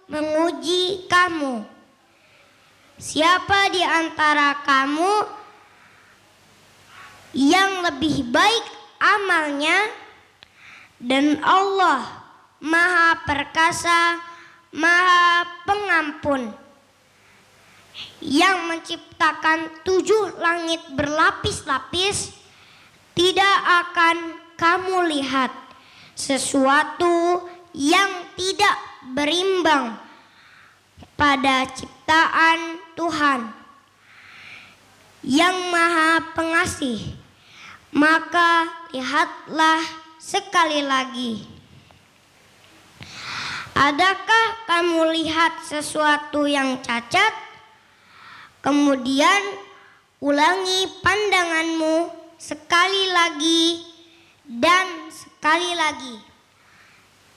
menguji kamu. Siapa di antara kamu yang lebih baik amalnya, dan Allah Maha Perkasa, Maha Pengampun, yang menciptakan 7 langit berlapis-lapis. Tidak akan kamu lihat sesuatu yang tidak berimbang pada ciptaan Tuhan yang Maha Pengasih. Maka lihatlah sekali lagi. Adakah kamu lihat sesuatu yang cacat? Kemudian ulangi pandanganmu sekali lagi dan sekali lagi.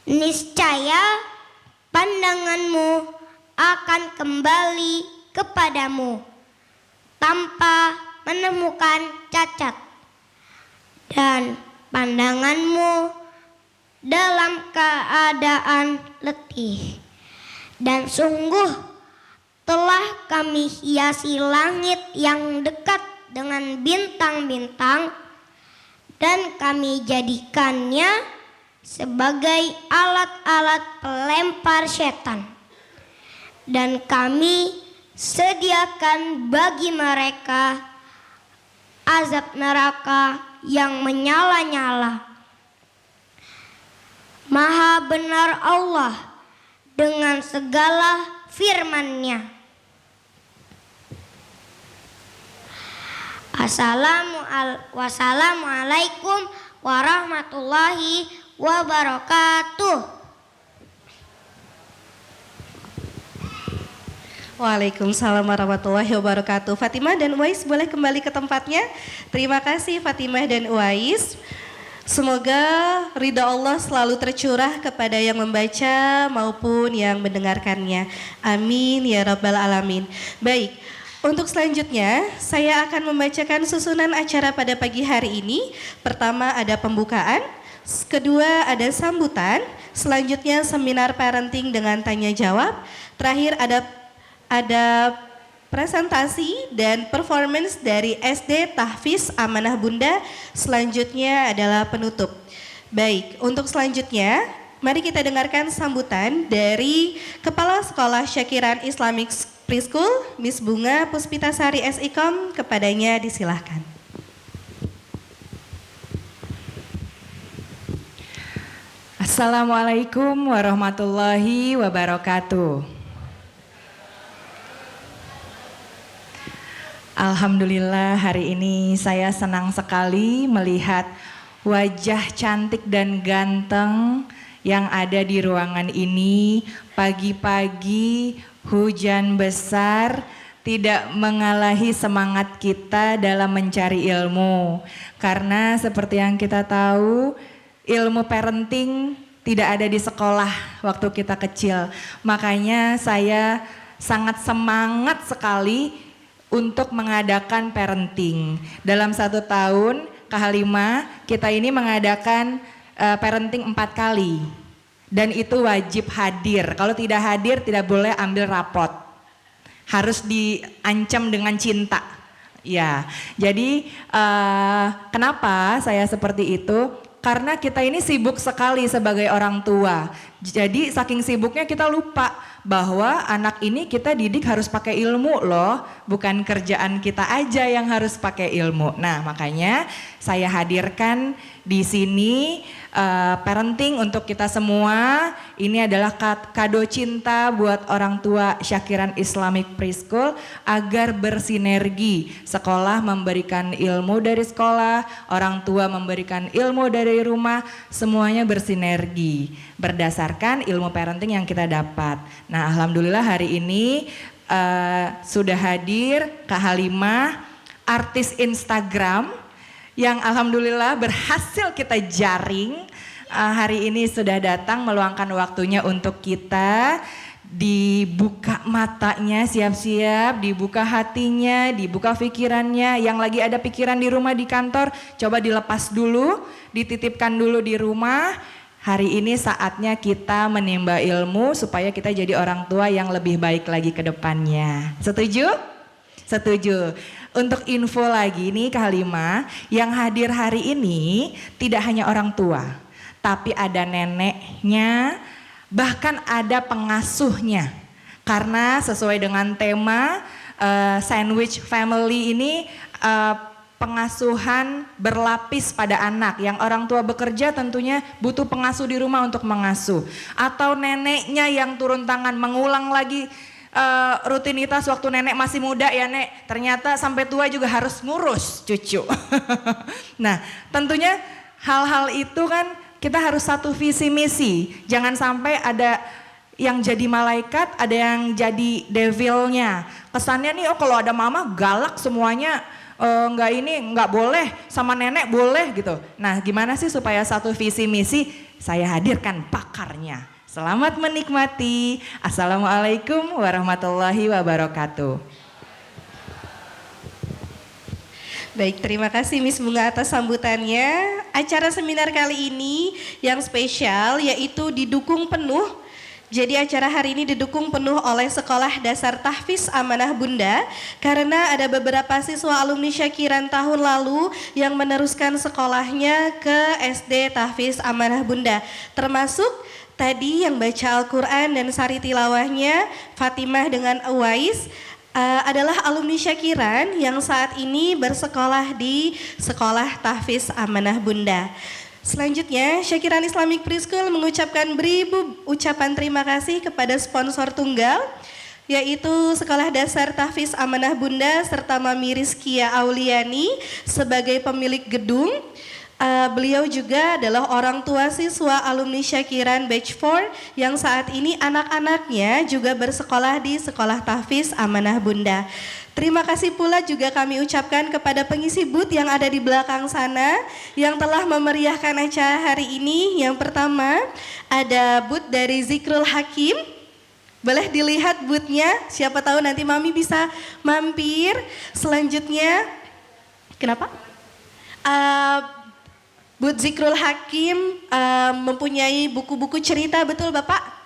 Niscaya pandanganmu akan kembali kepadamu tanpa menemukan cacat, dan pandanganmu dalam keadaan letih. Dan sungguh telah kami hiasi langit yang dekat dengan bintang-bintang, dan kami jadikannya sebagai alat-alat pelempar setan. Dan kami sediakan bagi mereka azab neraka yang menyala-nyala. Maha benar Allah dengan segala firman-Nya. Wassalamualaikum warahmatullahi wabarakatuh. Waalaikumsalam warahmatullahi wabarakatuh. Fatimah dan Uwais boleh kembali ke tempatnya. Terima kasih Fatimah dan Uwais. Semoga ridha Allah selalu tercurah kepada yang membaca maupun yang mendengarkannya. Amin ya rabbal alamin. Baik, untuk selanjutnya saya akan membacakan susunan acara pada pagi hari ini. Pertama ada pembukaan, kedua ada sambutan, selanjutnya seminar parenting dengan tanya jawab, terakhir ada presentasi dan performance dari SD Tahfiz Amanah Bunda. Selanjutnya adalah penutup. Baik, untuk selanjutnya mari kita dengarkan sambutan dari Kepala Sekolah Syakiran Islamic Preschool, Miss Bunga Puspitasari SIKOM. Kepadanya disilahkan. Assalamualaikum warahmatullahi wabarakatuh. Alhamdulillah, hari ini saya senang sekali melihat wajah cantik dan ganteng yang ada di ruangan ini. Pagi-pagi hujan besar tidak mengalahi semangat kita dalam mencari ilmu. Karena seperti yang kita tahu, ilmu parenting tidak ada di sekolah waktu kita kecil. Makanya saya sangat semangat sekali untuk mengadakan parenting. Dalam 1 tahun K5 kita ini mengadakan parenting 4 kali. Dan itu wajib hadir. Kalau tidak hadir tidak boleh ambil rapot. Harus diancam dengan cinta. Ya, jadi kenapa saya seperti itu? Karena kita ini sibuk sekali sebagai orang tua. Jadi saking sibuknya kita lupa bahwa anak ini kita didik harus pakai ilmu loh, bukan kerjaan kita aja yang harus pakai ilmu. Nah, makanya saya hadirkan di sini parenting untuk kita semua. Ini adalah kado cinta buat orang tua Syakiran Islamic Preschool agar bersinergi. Sekolah memberikan ilmu dari sekolah, orang tua memberikan ilmu dari rumah, semuanya bersinergi berdasarkan ilmu parenting yang kita dapat. Nah, alhamdulillah hari ini sudah hadir Kak Halimah, artis Instagram yang alhamdulillah berhasil kita jaring. Hari ini sudah datang meluangkan waktunya untuk kita. Dibuka matanya, siap-siap, dibuka hatinya, dibuka pikirannya. Yang lagi ada pikiran di rumah, di kantor, coba dilepas dulu, dititipkan dulu di rumah. Hari ini saatnya kita menimba ilmu supaya kita jadi orang tua yang lebih baik lagi ke depannya. Setuju? Setuju. Untuk info lagi nih Kak Halimah, yang hadir hari ini tidak hanya orang tua, tapi ada neneknya, bahkan ada pengasuhnya. Karena sesuai dengan tema Sandwich Family ini, pengasuhan berlapis pada anak. Yang orang tua bekerja tentunya butuh pengasuh di rumah untuk mengasuh. Atau neneknya yang turun tangan mengulang lagi rutinitas waktu nenek masih muda ya nek. Ternyata sampai tua juga harus ngurus cucu. Nah tentunya hal-hal itu kan kita harus satu visi misi. Jangan sampai ada yang jadi malaikat, ada yang jadi devilnya. Kesannya nih, oh kalau ada mama galak semuanya, nggak boleh, sama nenek boleh gitu. Nah gimana sih supaya satu visi misi? Saya hadirkan pakarnya. Selamat menikmati. Assalamualaikum warahmatullahi wabarakatuh. Baik, terima kasih Miss Bunga atas sambutannya. Acara seminar kali ini yang spesial yaitu didukung penuh. Jadi acara hari ini didukung penuh oleh Sekolah Dasar Tahfiz Amanah Bunda karena ada beberapa siswa alumni Syakiran tahun lalu yang meneruskan sekolahnya ke SD Tahfiz Amanah Bunda. Termasuk tadi yang baca Al-Quran dan sari tilawahnya Fatimah dengan Uwais adalah alumni Syakiran yang saat ini bersekolah di Sekolah Tahfiz Amanah Bunda. Selanjutnya, Syakiran Islamic Preschool mengucapkan beribu ucapan terima kasih kepada sponsor tunggal, yaitu Sekolah Dasar Tahfiz Amanah Bunda serta Mami Rizkia Auliani sebagai pemilik gedung. Beliau juga adalah orang tua siswa alumni Syakiran Batch 4 yang saat ini anak-anaknya juga bersekolah di Sekolah Tahfiz Amanah Bunda. Terima kasih pula juga kami ucapkan kepada pengisi booth yang ada di belakang sana yang telah memeriahkan acara hari ini. Yang pertama ada booth dari Zikrul Hakim. Boleh dilihat boothnya, siapa tahu nanti Mami bisa mampir. Selanjutnya, kenapa? Booth Zikrul Hakim mempunyai buku-buku cerita, betul Bapak?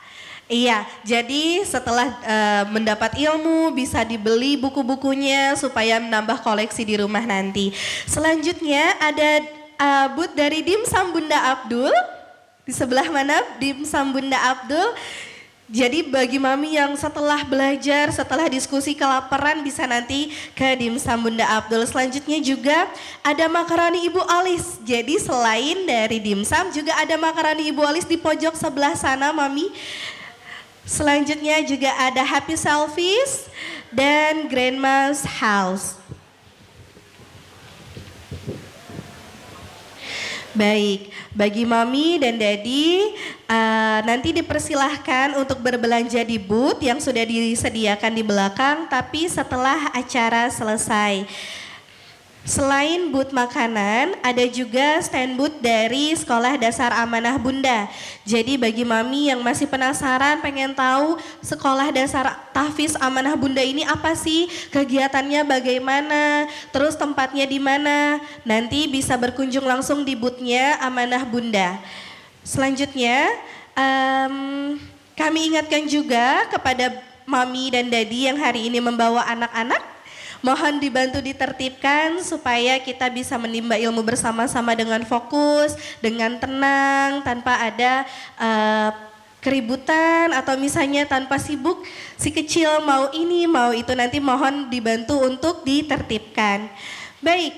Iya, jadi setelah mendapat ilmu bisa dibeli buku-bukunya supaya menambah koleksi di rumah nanti. Selanjutnya ada booth dari Dimsum Bunda Abdul. Di sebelah mana Dimsum Bunda Abdul? Jadi bagi mami yang setelah belajar, setelah diskusi kelaparan bisa nanti ke Dimsum Bunda Abdul. Selanjutnya juga ada makaroni Ibu Alis. Jadi selain dari dimsum juga ada makaroni Ibu Alis di pojok sebelah sana mami. Selanjutnya juga ada Happy Selfies dan Grandma's House. Baik, bagi Mami dan Daddy nanti dipersilahkan untuk berbelanja di booth yang sudah disediakan di belakang, tapi setelah acara selesai. Selain booth makanan, ada juga stand booth dari Sekolah Dasar Amanah Bunda. Jadi bagi Mami yang masih penasaran pengen tahu Sekolah Dasar Tahfiz Amanah Bunda ini apa sih, kegiatannya bagaimana, terus tempatnya di mana, nanti bisa berkunjung langsung di boothnya Amanah Bunda. Selanjutnya, kami ingatkan juga kepada Mami dan Daddy yang hari ini membawa anak-anak, mohon dibantu ditertibkan supaya kita bisa menimba ilmu bersama-sama dengan fokus, dengan tenang, tanpa ada keributan atau misalnya tanpa sibuk, si kecil mau ini mau itu, nanti mohon dibantu untuk ditertibkan. Baik,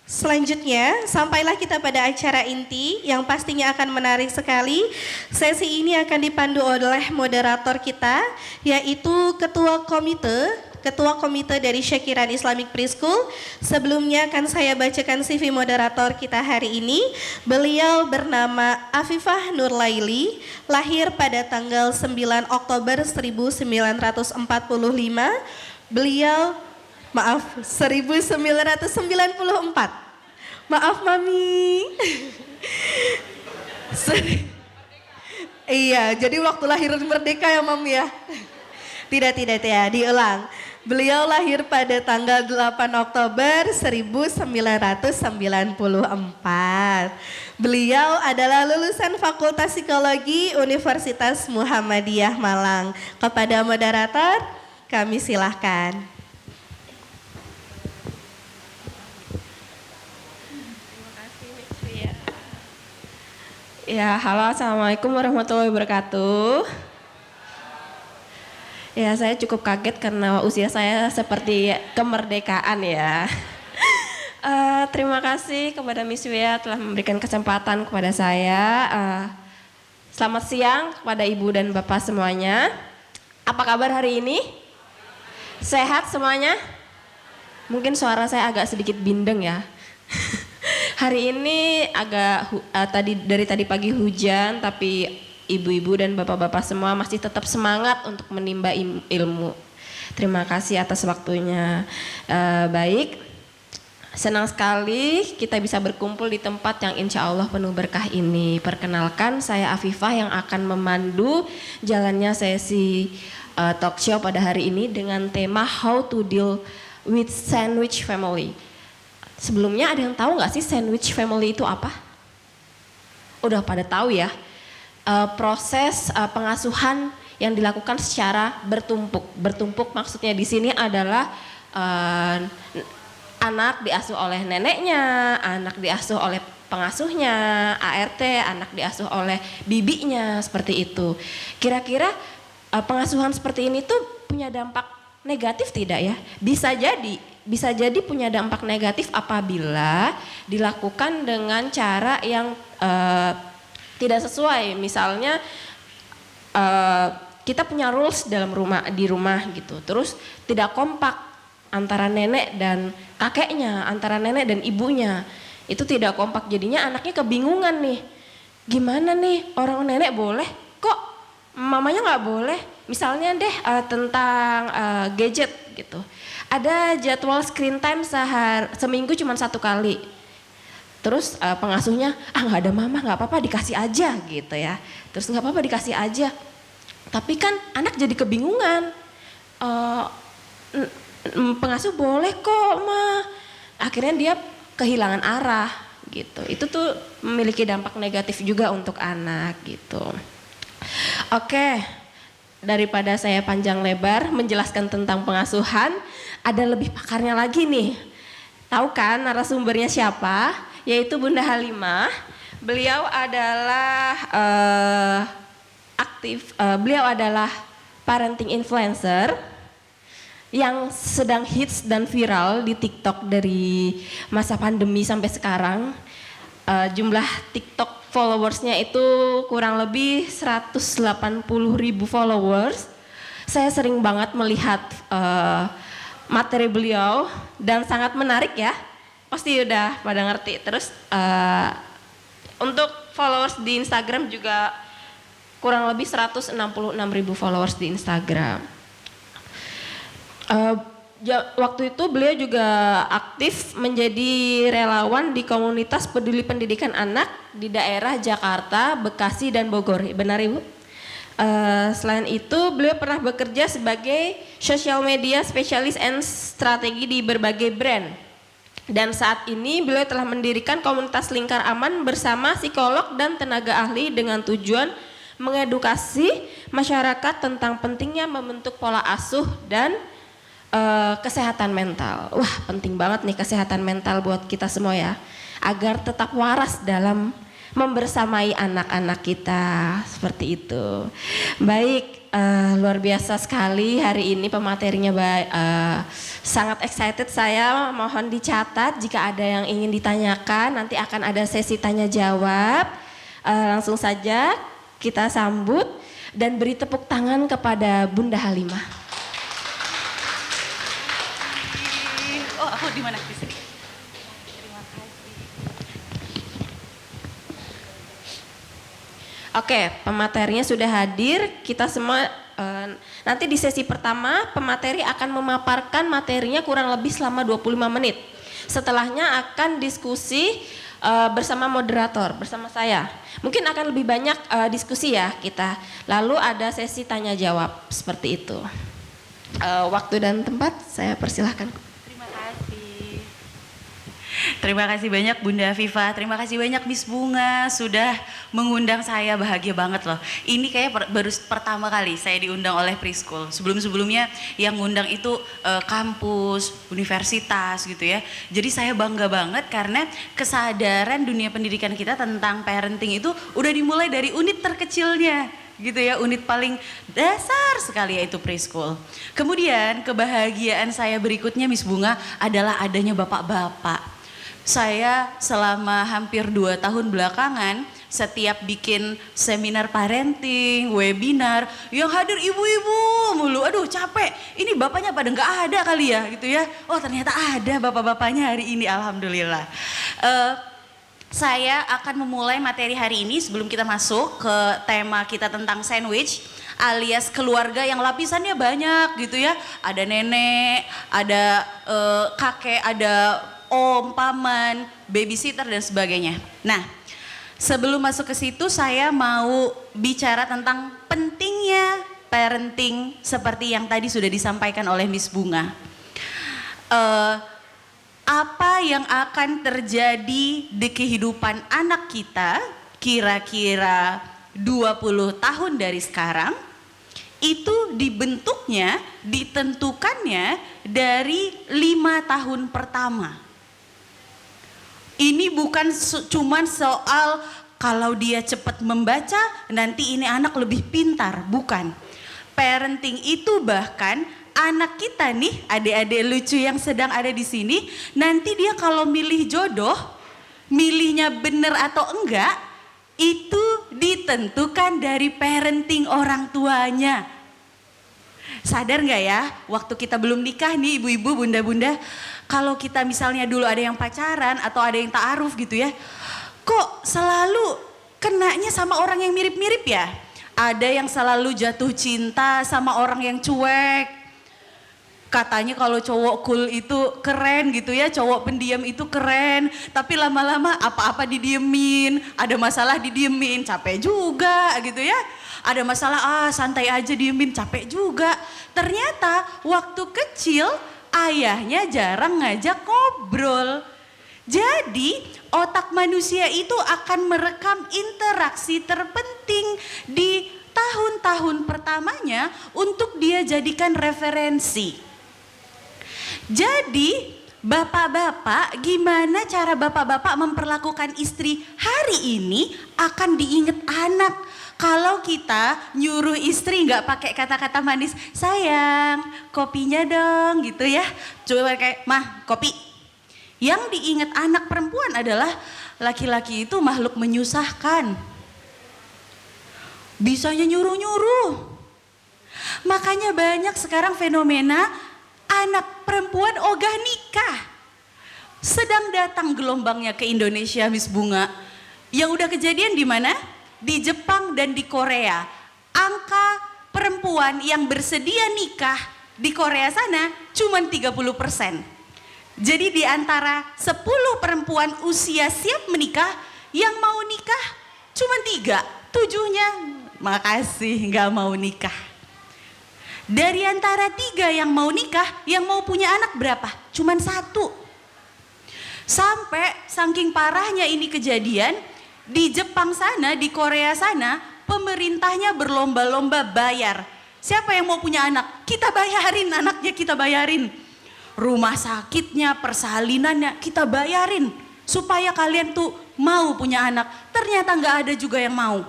selanjutnya sampailah kita pada acara inti yang pastinya akan menarik sekali. Sesi ini akan dipandu oleh moderator kita, yaitu Ketua Komite dari Syakiran Islamic Preschool. Sebelumnya akan saya bacakan CV moderator kita hari ini. Beliau bernama Afifah Nurlaili, lahir pada tanggal 9 Oktober 1945. Beliau, 1994. Maaf Mami. Iya, jadi waktu lahir merdeka ya Mami ya. Tidak, diulang. Beliau lahir pada tanggal 8 Oktober 1994. Beliau adalah lulusan Fakultas Psikologi Universitas Muhammadiyah Malang. Kepada moderator, kami silahkan. Ya, halo, assalamualaikum warahmatullahi wabarakatuh. Ya, saya cukup kaget karena usia saya seperti kemerdekaan ya. Terima kasih kepada Miss Wia telah memberikan kesempatan kepada saya. Selamat siang kepada Ibu dan Bapak semuanya. Apa kabar hari ini? Sehat semuanya? Mungkin suara saya agak sedikit bindeng ya. Hari ini agak dari tadi pagi hujan, tapi ibu-ibu dan bapak-bapak semua masih tetap semangat untuk menimba ilmu. Terima kasih atas waktunya. Baik, senang sekali kita bisa berkumpul di tempat yang insya Allah penuh berkah ini. Perkenalkan, saya Afifah yang akan memandu jalannya sesi talk show pada hari ini dengan tema How to Deal with Sandwich Family. Sebelumnya ada yang tahu nggak sih sandwich family itu apa? Udah pada tahu ya. Proses pengasuhan yang dilakukan secara bertumpuk. Bertumpuk maksudnya di sini adalah anak diasuh oleh neneknya, anak diasuh oleh pengasuhnya, ART, anak diasuh oleh bibinya, seperti itu. Kira-kira pengasuhan seperti ini tuh punya dampak negatif tidak ya? Bisa jadi punya dampak negatif apabila dilakukan dengan cara yang tidak sesuai. Misalnya kita punya rules di rumah gitu, terus tidak kompak antara nenek dan kakeknya, antara nenek dan ibunya, itu tidak kompak. Jadinya anaknya kebingungan nih, gimana nih, orang nenek boleh kok mamanya nggak boleh. Misalnya deh tentang gadget gitu. Ada jadwal screen time seminggu cuma 1 kali. Terus pengasuhnya, nggak ada mama, nggak apa-apa dikasih aja gitu ya. Terus nggak apa-apa dikasih aja. Tapi kan anak jadi kebingungan. Pengasuh boleh kok ma. Akhirnya dia kehilangan arah gitu. Itu tuh memiliki dampak negatif juga untuk anak gitu. Oke. Daripada saya panjang lebar menjelaskan tentang pengasuhan, ada lebih pakarnya lagi nih. Tahu kan narasumbernya siapa? Yaitu Bunda Halimah. Beliau adalah beliau adalah parenting influencer yang sedang hits dan viral di TikTok dari masa pandemi sampai sekarang. Jumlah TikTok followersnya itu kurang lebih 180.000 followers. Saya sering banget melihat materi beliau dan sangat menarik ya. Pasti udah pada ngerti. Terus untuk followers di Instagram juga kurang lebih 166.000 followers di Instagram. Waktu itu beliau juga aktif menjadi relawan di komunitas peduli pendidikan anak di daerah Jakarta, Bekasi, dan Bogor. Benar Ibu? Selain itu beliau pernah bekerja sebagai social media specialist and strategi di berbagai brand. Dan saat ini beliau telah mendirikan komunitas Lingkar Aman bersama psikolog dan tenaga ahli dengan tujuan mengedukasi masyarakat tentang pentingnya membentuk pola asuh dan kesehatan mental. Wah, penting banget nih kesehatan mental buat kita semua ya, agar tetap waras dalam membersamai anak-anak kita, seperti itu. Baik, luar biasa sekali hari ini pematerinya, sangat excited saya. Mohon dicatat jika ada yang ingin ditanyakan, nanti akan ada sesi tanya jawab. Langsung saja kita sambut dan beri tepuk tangan kepada Bunda Halimah. Di mana di sini? Terima kasih. Oke, pematerinya sudah hadir. Kita semua nanti di sesi pertama pemateri akan memaparkan materinya kurang lebih selama 25 menit. Setelahnya akan diskusi bersama moderator, bersama saya. Mungkin akan lebih banyak diskusi ya kita. Lalu ada sesi tanya jawab seperti itu. waktu dan tempat, saya persilahkan. Terima kasih. Terima kasih banyak Bunda Viva, terima kasih banyak Miss Bunga sudah mengundang saya, bahagia banget loh. Ini kayak baru pertama kali saya diundang oleh Preschool. Sebelum-sebelumnya yang ngundang itu kampus, universitas gitu ya. Jadi saya bangga banget karena kesadaran dunia pendidikan kita tentang parenting itu udah dimulai dari unit terkecilnya. Gitu ya, unit paling dasar sekali yaitu preschool. Kemudian kebahagiaan saya berikutnya Miss Bunga adalah adanya bapak-bapak. Saya selama hampir 2 tahun belakangan setiap bikin seminar parenting, webinar, yang hadir ibu-ibu mulu. Aduh capek, ini bapaknya pada nggak ada kali ya gitu ya. Oh ternyata ada bapak-bapaknya hari ini, alhamdulillah. Saya akan memulai materi hari ini sebelum kita masuk ke tema kita tentang sandwich alias keluarga yang lapisannya banyak gitu ya. Ada nenek, ada kakek, ada om, paman, babysitter dan sebagainya. Nah, sebelum masuk ke situ saya mau bicara tentang pentingnya parenting seperti yang tadi sudah disampaikan oleh Miss Bunga. Apa yang akan terjadi di kehidupan anak kita kira-kira 20 tahun dari sekarang itu dibentuknya, ditentukannya dari 5 tahun pertama. Ini bukan cuman soal kalau dia cepat membaca nanti ini anak lebih pintar, bukan. Parenting itu bahkan anak kita nih, adik-adik lucu yang sedang ada di sini, nanti dia kalau milih jodoh, milihnya bener atau enggak, itu ditentukan dari parenting orang tuanya. Sadar nggak ya, waktu kita belum nikah nih ibu-ibu, bunda-bunda, kalau kita misalnya dulu ada yang pacaran atau ada yang ta'aruf gitu ya, kok selalu kenanya sama orang yang mirip-mirip ya? Ada yang selalu jatuh cinta sama orang yang cuek. Katanya kalau cowok cool itu keren gitu ya, cowok pendiam itu keren. Tapi lama-lama apa-apa didiemin, ada masalah didiemin, capek juga gitu ya. Ada masalah, santai aja diemin, capek juga. Ternyata waktu kecil ayahnya jarang ngajak ngobrol. Jadi otak manusia itu akan merekam interaksi terpenting di tahun-tahun pertamanya untuk dia jadikan referensi. Jadi bapak-bapak, gimana cara bapak-bapak memperlakukan istri hari ini akan diingat anak. Kalau kita nyuruh istri nggak pakai kata-kata manis, sayang kopinya dong gitu ya. Coba kayak, mah kopi. Yang diingat anak perempuan adalah laki-laki itu makhluk menyusahkan. Bisanya nyuruh-nyuruh. Makanya banyak sekarang fenomena anak perempuan ogah nikah. Sedang datang gelombangnya ke Indonesia Miss Bunga. Yang udah kejadian di mana? Di Jepang dan di Korea. Angka perempuan yang bersedia nikah di Korea sana cuma 30%. Jadi di antara 10 perempuan usia siap menikah, yang mau nikah cuma 3. 7-nya makasih nggak mau nikah. Dari antara 3 yang mau nikah, yang mau punya anak berapa? Cuman 1. Sampai saking parahnya ini kejadian, di Jepang sana, di Korea sana, pemerintahnya berlomba-lomba bayar. Siapa yang mau punya anak? Kita bayarin anaknya, kita bayarin. Rumah sakitnya, persalinannya, kita bayarin. Supaya kalian tuh mau punya anak. Ternyata nggak ada juga yang mau.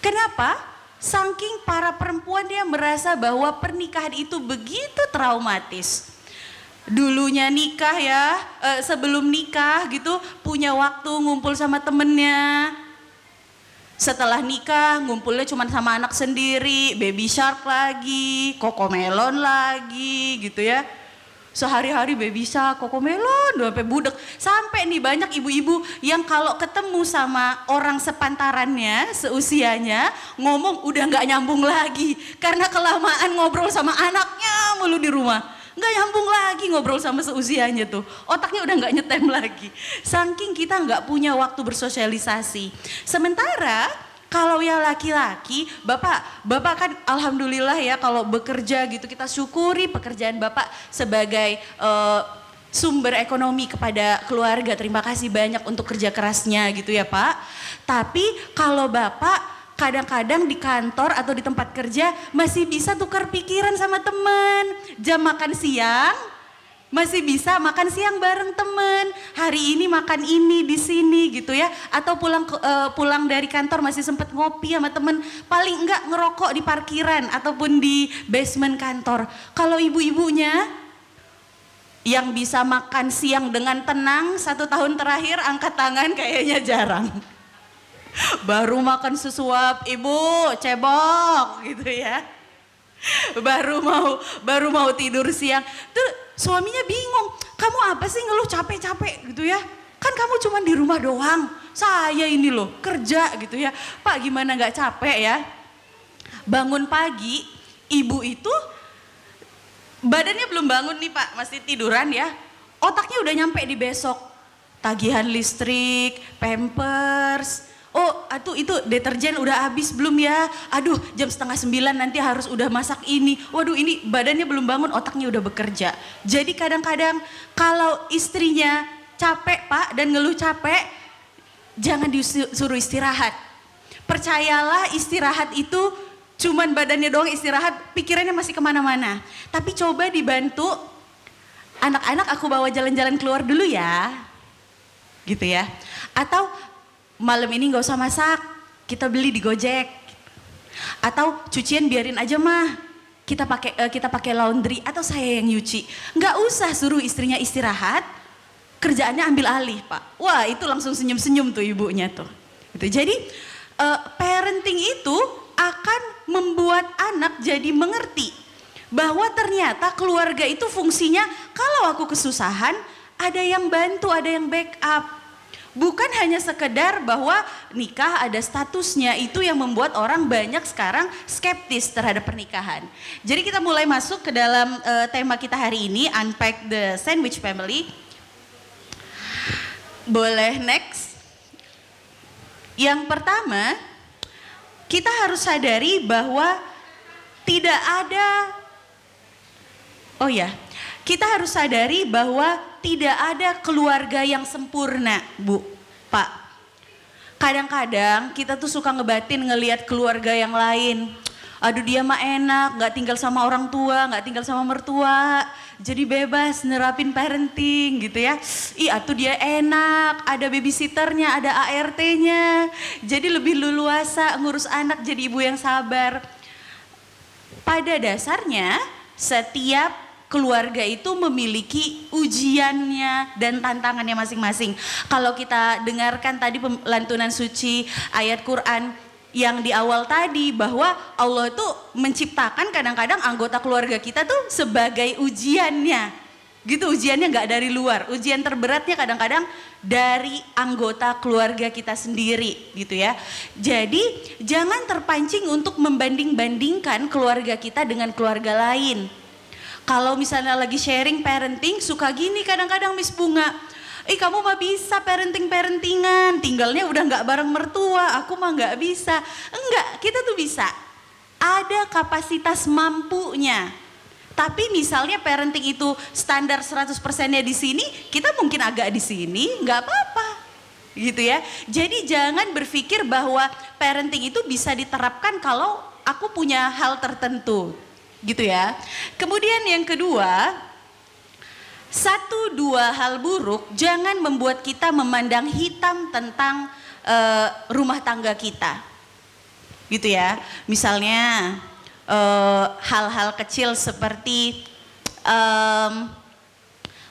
Kenapa? Saking para perempuan dia merasa bahwa pernikahan itu begitu traumatis. Dulunya nikah ya, sebelum nikah gitu punya waktu ngumpul sama temennya. Setelah nikah ngumpulnya cuma sama anak sendiri, baby shark lagi, Cocomelon lagi gitu ya. Sehari-hari baby shark, Cocomelon, sampai budek. Sampai nih banyak ibu-ibu yang kalau ketemu sama orang sepantarannya, seusianya, ngomong udah nggak nyambung lagi. Karena kelamaan ngobrol sama anaknya mulu di rumah. Nggak nyambung lagi ngobrol sama seusianya tuh. Otaknya udah nggak nyetem lagi. Saking kita nggak punya waktu bersosialisasi. Sementara Kalau yang laki-laki, Bapak kan alhamdulillah ya kalau bekerja gitu, kita syukuri pekerjaan Bapak sebagai sumber ekonomi kepada keluarga. Terima kasih banyak untuk kerja kerasnya gitu ya Pak. Tapi kalau Bapak kadang-kadang di kantor atau di tempat kerja masih bisa tukar pikiran sama teman. Jam makan siang masih bisa makan siang bareng teman. Hari ini makan ini di sini gitu ya. Atau pulang dari kantor masih sempat ngopi sama teman. Paling enggak ngerokok di parkiran ataupun di basement kantor. Kalau ibu-ibunya yang bisa makan siang dengan tenang 1 tahun terakhir angkat tangan kayaknya jarang. Baru makan sesuap, ibu cebok gitu ya. Baru mau tidur siang. Tuh suaminya bingung, kamu apa sih ngeluh capek-capek gitu ya. Kan kamu cuma di rumah doang, saya ini loh kerja gitu ya. Pak gimana gak capek ya. Bangun pagi, ibu itu badannya belum bangun nih Pak, masih tiduran ya. Otaknya udah nyampe di besok. Tagihan listrik, pampers. Oh, itu deterjen udah habis belum ya? Aduh, jam 8:30 nanti harus udah masak ini. Waduh, ini badannya belum bangun, otaknya udah bekerja. Jadi kadang-kadang kalau istrinya capek Pak dan ngeluh capek, jangan disuruh istirahat. Percayalah istirahat itu cuman badannya doang istirahat, pikirannya masih kemana-mana. Tapi coba dibantu, anak-anak aku bawa jalan-jalan keluar dulu ya. Gitu ya. Atau malam ini gak usah masak, kita beli di Gojek. Atau cucian biarin aja mah, kita pakai laundry atau saya yang nyuci. Nggak usah suruh istrinya istirahat, kerjaannya ambil alih Pak. Wah itu langsung senyum-senyum tuh ibunya tuh. Gitu. Jadi parenting itu akan membuat anak jadi mengerti bahwa ternyata keluarga itu fungsinya kalau aku kesusahan ada yang bantu, ada yang backup. Bukan hanya sekedar bahwa nikah ada statusnya, itu yang membuat orang banyak sekarang skeptis terhadap pernikahan. Jadi kita mulai masuk ke dalam tema kita hari ini, Unpack the Sandwich Family. Boleh next. Yang pertama, kita harus sadari bahwa tidak ada, kita harus sadari bahwa tidak ada keluarga yang sempurna, Bu, Pak. Kadang-kadang kita tuh suka ngebatin ngelihat keluarga yang lain. Aduh dia mah enak, gak tinggal sama orang tua, gak tinggal sama mertua. Jadi bebas nerapin parenting gitu ya. Atuh dia enak, ada babysitternya, ada ART-nya. Jadi lebih leluasa ngurus anak, jadi ibu yang sabar. Pada dasarnya setiap keluarga itu memiliki ujiannya dan tantangannya masing-masing. Kalau kita dengarkan tadi lantunan suci ayat Quran yang di awal tadi bahwa Allah itu menciptakan kadang-kadang anggota keluarga kita tuh sebagai ujiannya. Gitu ujiannya nggak dari luar. Ujian terberatnya kadang-kadang dari anggota keluarga kita sendiri gitu ya. Jadi jangan terpancing untuk membanding-bandingkan keluarga kita dengan keluarga lain. Kalau misalnya lagi sharing parenting suka gini kadang-kadang Miss Bunga. Kamu mah bisa parentingan, tinggalnya udah gak bareng mertua, aku mah gak bisa. Enggak, kita tuh bisa. Ada kapasitas mampunya. Tapi misalnya parenting itu standar 100%-nya di sini, kita mungkin agak di sini, gak apa-apa. Gitu ya. Jadi jangan berpikir bahwa parenting itu bisa diterapkan kalau aku punya hal tertentu. Gitu ya. Kemudian yang kedua, 1-2 hal buruk jangan membuat kita memandang hitam tentang rumah tangga kita. Gitu ya. Misalnya hal-hal kecil seperti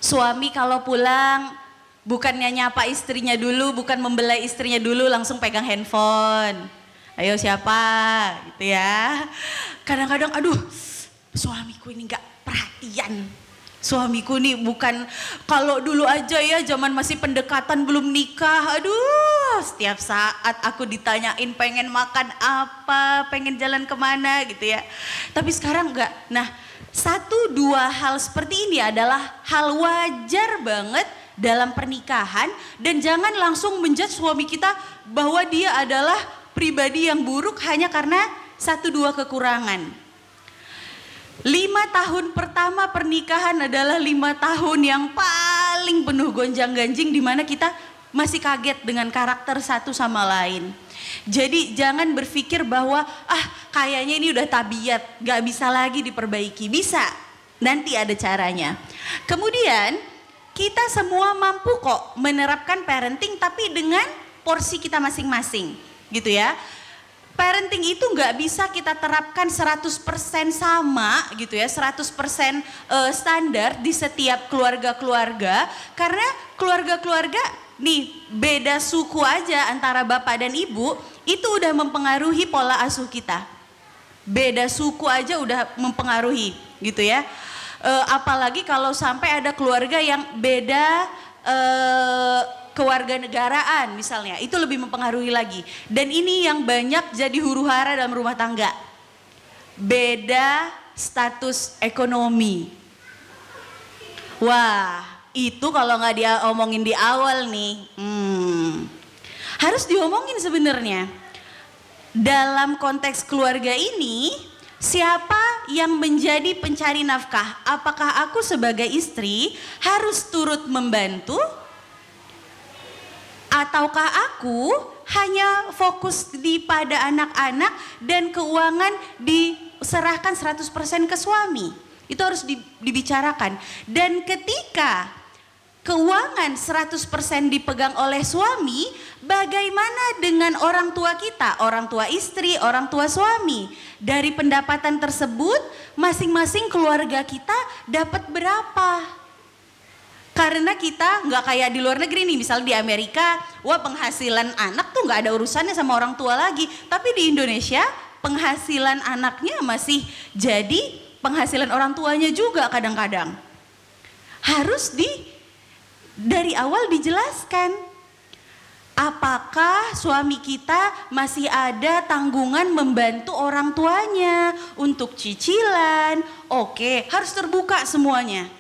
suami kalau pulang bukannya nyapa istrinya dulu, bukan membelai istrinya dulu langsung pegang handphone. Ayo siapa gitu ya. Kadang-kadang aduh suamiku ini gak perhatian. Suamiku nih bukan, kalau dulu aja ya zaman masih pendekatan belum nikah. Aduh setiap saat aku ditanyain pengen makan apa, pengen jalan kemana gitu ya. Tapi sekarang enggak. Nah 1-2 hal seperti ini adalah hal wajar banget dalam pernikahan. Dan jangan langsung menjudge suami kita bahwa dia adalah pribadi yang buruk hanya karena 1-2 kekurangan. 5 tahun pertama pernikahan adalah 5 tahun yang paling penuh gonjang-ganjing, di mana kita masih kaget dengan karakter satu sama lain. Jadi jangan berpikir bahwa kayaknya ini udah tabiat, gak bisa lagi diperbaiki. Bisa, nanti ada caranya. Kemudian kita semua mampu kok menerapkan parenting, tapi dengan porsi kita masing-masing gitu ya. Parenting itu nggak bisa kita terapkan 100% sama gitu ya, 100% standar di setiap keluarga-keluarga. Karena keluarga-keluarga nih beda suku aja antara bapak dan ibu, itu udah mempengaruhi pola asuh kita. Beda suku aja udah mempengaruhi gitu ya. Apalagi kalau sampai ada keluarga yang beda kewarganegaraan misalnya, itu lebih mempengaruhi lagi. Dan ini yang banyak jadi huru-hara dalam rumah tangga. Beda status ekonomi. Wah, itu kalau nggak diomongin di awal nih, harus diomongin sebenarnya. Dalam konteks keluarga ini, siapa yang menjadi pencari nafkah? Apakah aku sebagai istri harus turut membantu? Ataukah aku hanya fokus pada anak-anak dan keuangan diserahkan 100% ke suami? Itu harus dibicarakan. Dan ketika keuangan 100% dipegang oleh suami, bagaimana dengan orang tua kita, orang tua istri, orang tua suami? Dari pendapatan tersebut, masing-masing keluarga kita dapat berapa? Karena kita nggak kayak di luar negeri nih, misalnya di Amerika, wah penghasilan anak tuh nggak ada urusannya sama orang tua lagi. Tapi di Indonesia penghasilan anaknya masih jadi penghasilan orang tuanya juga kadang-kadang. Harus dari awal dijelaskan. Apakah suami kita masih ada tanggungan membantu orang tuanya untuk cicilan? Oke, harus terbuka semuanya.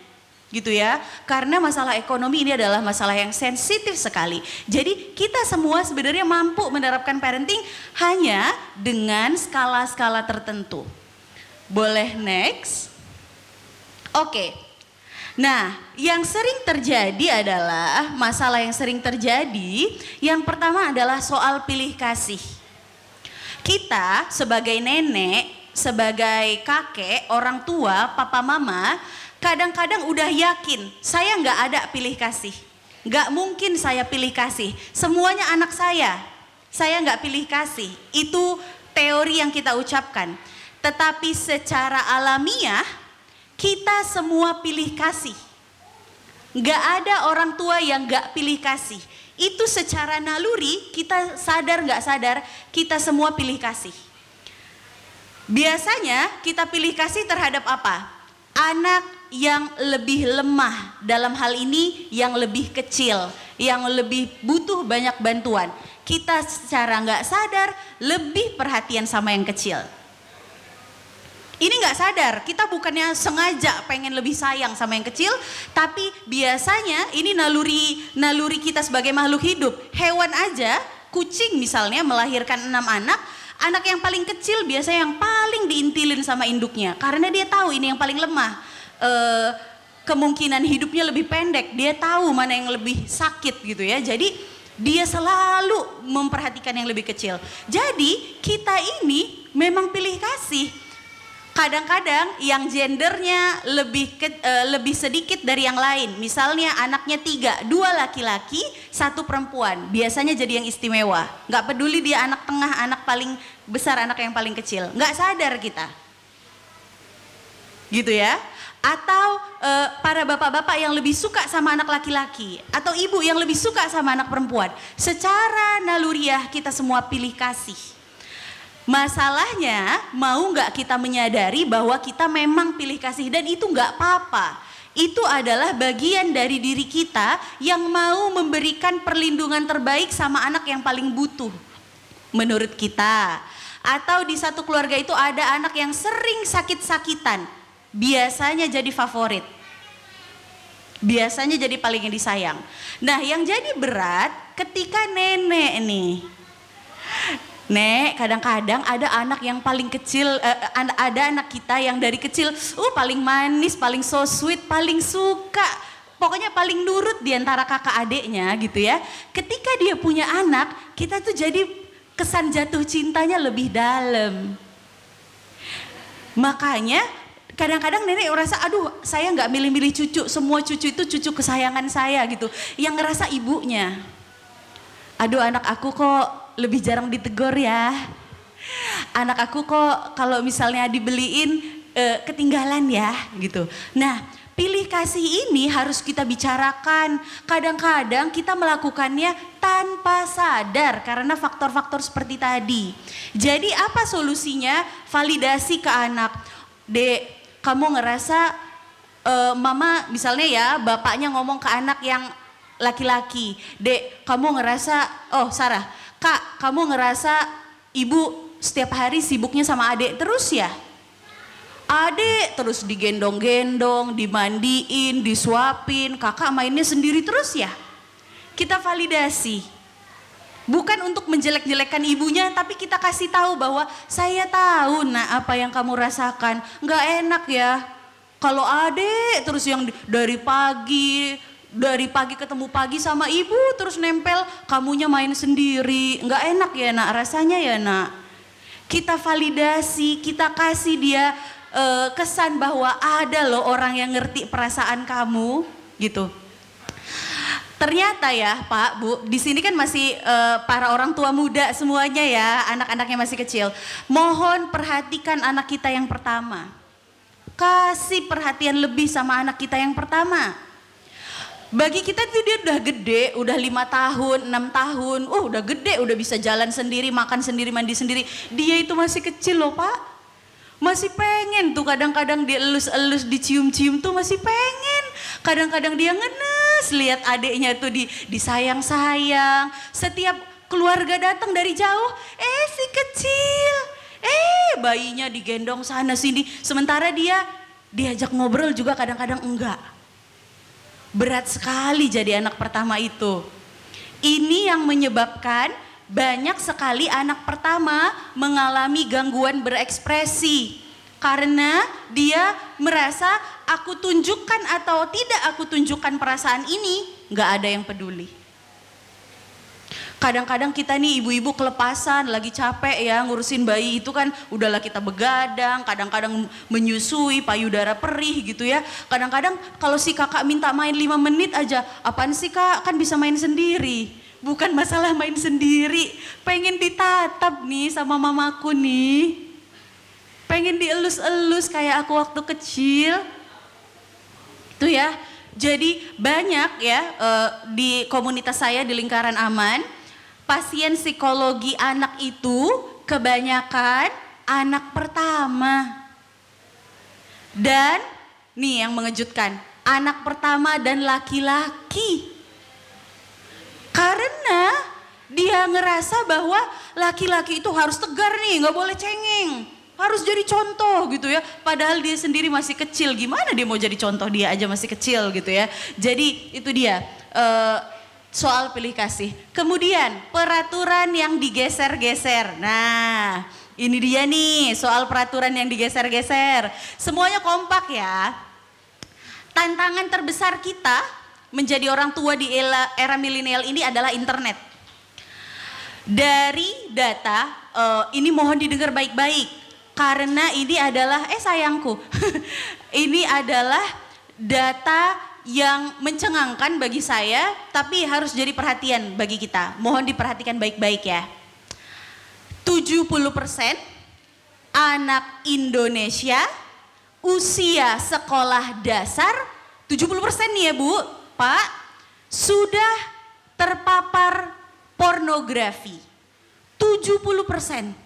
Gitu ya, karena masalah ekonomi ini adalah masalah yang sensitif sekali. Jadi kita semua sebenarnya mampu menerapkan parenting hanya dengan skala-skala tertentu. Boleh next? Oke. Nah, yang sering terjadi adalah masalah yang sering terjadi. Yang pertama adalah soal pilih kasih. Kita sebagai nenek, sebagai kakek, orang tua, papa mama, kadang-kadang udah yakin, saya nggak ada pilih kasih. Nggak mungkin saya pilih kasih, semuanya anak saya nggak pilih kasih. Itu teori yang kita ucapkan. Tetapi secara alamiah, kita semua pilih kasih. Nggak ada orang tua yang nggak pilih kasih. Itu secara naluri, kita sadar nggak sadar, kita semua pilih kasih. Biasanya kita pilih kasih terhadap apa? Anak yang lebih lemah, dalam hal ini yang lebih kecil, yang lebih butuh banyak bantuan. Kita secara nggak sadar lebih perhatian sama yang kecil. Ini nggak sadar, kita bukannya sengaja pengen lebih sayang sama yang kecil, tapi biasanya ini naluri kita sebagai makhluk hidup. Hewan aja, kucing misalnya melahirkan 6 anak, anak yang paling kecil biasanya yang paling diintilin sama induknya, karena dia tahu ini yang paling lemah. Kemungkinan hidupnya lebih pendek, dia tahu mana yang lebih sakit gitu ya. Jadi dia selalu memperhatikan yang lebih kecil. Jadi kita ini memang pilih kasih. Kadang-kadang yang gendernya lebih sedikit dari yang lain. Misalnya anaknya 3, 2 laki-laki, 1 perempuan. Biasanya jadi yang istimewa. Gak peduli dia anak tengah, anak paling besar, anak yang paling kecil. Gak sadar kita. Gitu ya. Atau para bapak-bapak yang lebih suka sama anak laki-laki. Atau ibu yang lebih suka sama anak perempuan. Secara naluriah kita semua pilih kasih. Masalahnya mau gak kita menyadari bahwa kita memang pilih kasih, dan itu gak apa-apa. Itu adalah bagian dari diri kita yang mau memberikan perlindungan terbaik sama anak yang paling butuh menurut kita. Atau di satu keluarga itu ada anak yang sering sakit-sakitan, biasanya jadi favorit, biasanya jadi paling disayang. Nah yang jadi berat ketika nenek nih, Nek, kadang-kadang ada anak yang paling kecil, ada anak kita yang dari kecil, paling manis, paling so sweet, paling suka, pokoknya paling nurut di antara kakak adiknya gitu ya. Ketika dia punya anak, kita tuh jadi kesan jatuh cintanya lebih dalam. Makanya kadang-kadang nenek ngerasa, aduh saya nggak milih-milih cucu, semua cucu itu cucu kesayangan saya gitu. Yang ngerasa ibunya, aduh anak aku kok lebih jarang ditegur ya. Anak aku kok kalau misalnya dibeliin ketinggalan ya gitu. Nah, pilih kasih ini harus kita bicarakan. Kadang-kadang kita melakukannya tanpa sadar karena faktor-faktor seperti tadi. Jadi apa solusinya? Validasi ke anak. Dek, kamu ngerasa mama misalnya ya bapaknya ngomong ke anak yang laki-laki. Dek, kamu ngerasa, Sarah, Kak, kamu ngerasa ibu setiap hari sibuknya sama adik terus ya? Adik terus digendong-gendong, dimandiin, disuapin, kakak mainnya sendiri terus ya? Kita validasi. Bukan untuk menjelek-jelekkan ibunya, tapi kita kasih tahu bahwa saya tahu nak apa yang kamu rasakan. Nggak enak ya, kalau adik terus yang dari pagi ketemu pagi sama ibu terus nempel, kamunya main sendiri. Nggak enak ya nak, rasanya ya nak. Kita validasi, kita kasih dia kesan bahwa ada loh orang yang ngerti perasaan kamu gitu. Ternyata ya Pak, Bu, di sini kan masih para orang tua muda semuanya ya, anak-anaknya masih kecil. Mohon perhatikan anak kita yang pertama. Kasih perhatian lebih sama anak kita yang pertama. Bagi kita tuh dia udah gede, udah 5 tahun, 6 tahun, udah gede, udah bisa jalan sendiri, makan sendiri, mandi sendiri. Dia itu masih kecil loh Pak. Masih pengen tuh kadang-kadang dielus-elus, dicium-cium tuh masih pengen. Kadang-kadang dia ngenes lihat adiknya tuh disayang-sayang. Setiap keluarga datang dari jauh, si kecil, bayinya digendong sana sini. Sementara dia diajak ngobrol juga kadang-kadang enggak. Berat sekali jadi anak pertama itu. Ini yang menyebabkan banyak sekali anak pertama mengalami gangguan berekspresi. Karena dia merasa aku tunjukkan atau tidak aku tunjukkan perasaan ini, gak ada yang peduli. Kadang-kadang kita nih ibu-ibu kelepasan, lagi capek ya ngurusin bayi itu kan, udahlah kita begadang, kadang-kadang menyusui, payudara perih gitu ya. Kadang-kadang kalau si kakak minta main 5 menit aja, apaan sih kak, kan bisa main sendiri. Bukan masalah main sendiri, pengen ditatap nih sama mamaku nih. Pengen dielus-elus kayak aku waktu kecil. Itu ya, jadi banyak ya di komunitas saya di lingkaran aman, pasien psikologi anak itu kebanyakan anak pertama. Dan nih yang mengejutkan, anak pertama dan laki-laki. Karena dia ngerasa bahwa laki-laki itu harus tegar nih, gak boleh cengeng. Harus jadi contoh gitu ya. Padahal dia sendiri masih kecil, gimana dia mau jadi contoh, dia aja masih kecil gitu ya. Jadi itu dia soal pilih kasih. Kemudian peraturan yang digeser-geser. Nah ini dia nih soal peraturan yang digeser-geser. Semuanya kompak ya. Tantangan terbesar kita menjadi orang tua di era milenial ini adalah internet. Dari data, ini mohon didengar baik-baik. Karena ini adalah, sayangku, ini adalah data yang mencengangkan bagi saya, tapi harus jadi perhatian bagi kita. Mohon diperhatikan baik-baik ya. 70% anak Indonesia usia sekolah dasar, 70% nih ya Bu, Pak, sudah terpapar pornografi. 70%.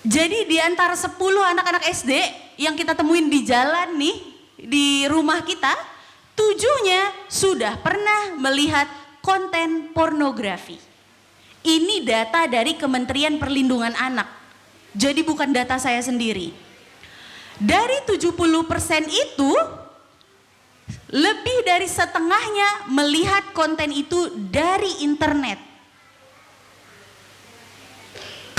Jadi di antara 10 anak-anak SD yang kita temuin di jalan nih, di rumah kita, 7-nya sudah pernah melihat konten pornografi. Ini data dari Kementerian Perlindungan Anak. Jadi bukan data saya sendiri. Dari 70% itu, lebih dari setengahnya melihat konten itu dari internet.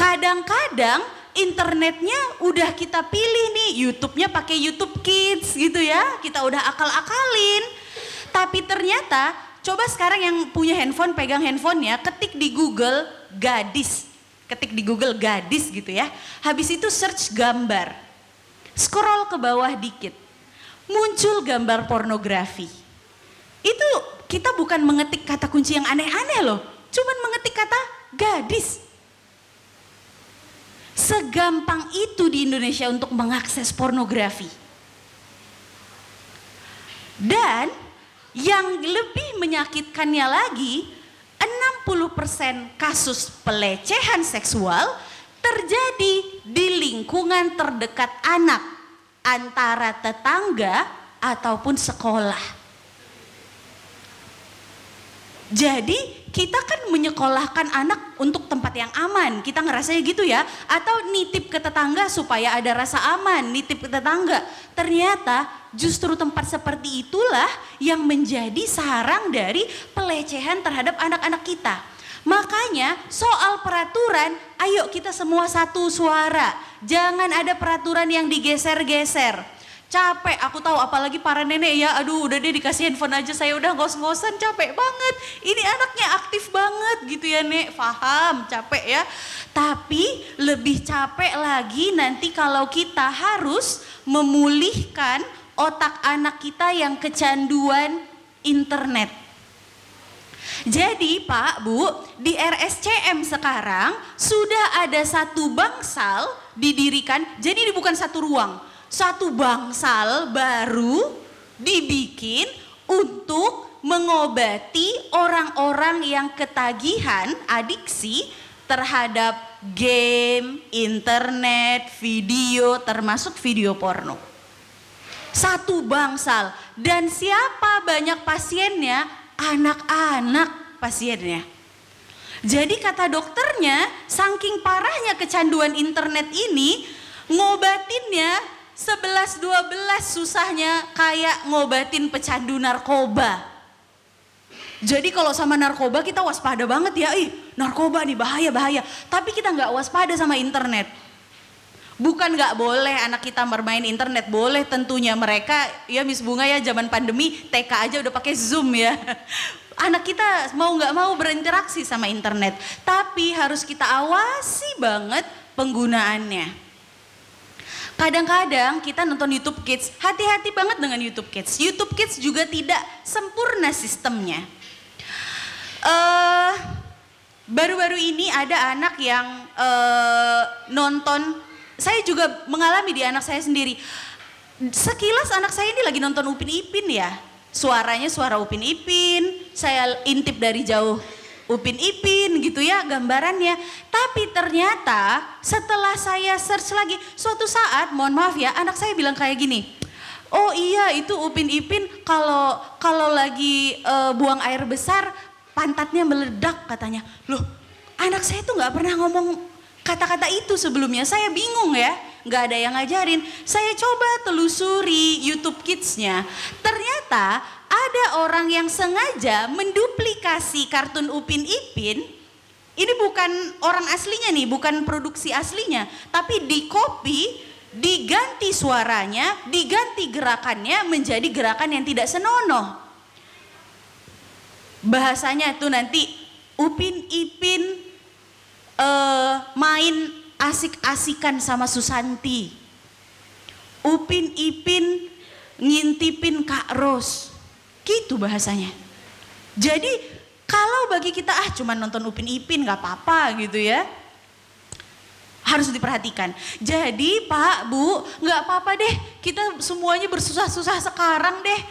Kadang-kadang internetnya udah kita pilih nih, YouTube-nya pakai YouTube Kids gitu ya, kita udah akal-akalin. Tapi ternyata, coba sekarang yang punya handphone, pegang handphonenya, ketik di Google gadis. Ketik di Google gadis gitu ya. Habis itu search gambar. Scroll ke bawah dikit. Muncul gambar pornografi. Itu kita bukan mengetik kata kunci yang aneh-aneh loh. Cuman mengetik kata gadis. Segampang itu di Indonesia untuk mengakses pornografi. Dan yang lebih menyakitkannya lagi, 60% kasus pelecehan seksual terjadi di lingkungan terdekat anak, antara tetangga ataupun sekolah. Jadi kita kan menyekolahkan anak untuk tempat yang aman, kita ngerasanya gitu ya, atau nitip ke tetangga supaya ada rasa aman, nitip ke tetangga. Ternyata justru tempat seperti itulah yang menjadi sarang dari pelecehan terhadap anak-anak kita. Makanya soal peraturan, ayo kita semua satu suara, jangan ada peraturan yang digeser-geser. Capek, aku tahu apalagi para nenek ya, aduh udah deh dikasih handphone aja saya udah ngos-ngosan, capek banget. Ini anaknya aktif banget gitu ya nek, paham, capek ya. Tapi lebih capek lagi nanti kalau kita harus memulihkan otak anak kita yang kecanduan internet. Jadi Pak, Bu, di RSCM sekarang sudah ada satu bangsal didirikan, jadi ini bukan satu ruang. Satu bangsal baru dibikin untuk mengobati orang-orang yang ketagihan adiksi terhadap game, internet, video, termasuk video porno. Satu bangsal, dan siapa banyak pasiennya? Anak-anak pasiennya. Jadi kata dokternya, saking parahnya kecanduan internet ini, ngobatinnya 11-12 susahnya kayak ngobatin pecandu narkoba. Jadi kalau sama narkoba kita waspada banget ya, narkoba nih bahaya. Tapi kita nggak waspada sama internet. Bukan nggak boleh anak kita bermain internet, boleh tentunya. Mereka ya Miss Bunga ya zaman pandemi TK aja udah pakai Zoom ya. Anak kita mau nggak mau berinteraksi sama internet. Tapi harus kita awasi banget penggunaannya. Kadang-kadang kita nonton YouTube Kids, hati-hati banget dengan YouTube Kids. YouTube Kids juga tidak sempurna sistemnya. Baru-baru ini ada anak yang nonton, saya juga mengalami di anak saya sendiri. Sekilas anak saya ini lagi nonton Upin Ipin ya. Suaranya suara Upin Ipin, saya intip dari jauh. Upin Ipin gitu ya gambarannya. Tapi ternyata setelah saya search lagi, suatu saat mohon maaf ya anak saya bilang kayak gini. Oh iya itu Upin Ipin kalau lagi buang air besar pantatnya meledak katanya. Loh anak saya tuh gak pernah ngomong kata-kata itu sebelumnya. Saya bingung ya, gak ada yang ngajarin. Saya coba telusuri YouTube Kids-nya. Ternyata ada orang yang sengaja menduplikasi kartun Upin Ipin. Ini bukan orang aslinya nih, bukan produksi aslinya. Tapi di-copy, diganti suaranya, diganti gerakannya menjadi gerakan yang tidak senonoh. Bahasanya itu nanti Upin Ipin main asik-asikan sama Susanti. Upin Ipin ngintipin Kak Ros. Gitu bahasanya. Jadi kalau bagi kita cuman nonton Upin Ipin gak apa-apa gitu ya. Harus diperhatikan. Jadi Pak, Bu, gak apa-apa deh kita semuanya bersusah-susah sekarang deh.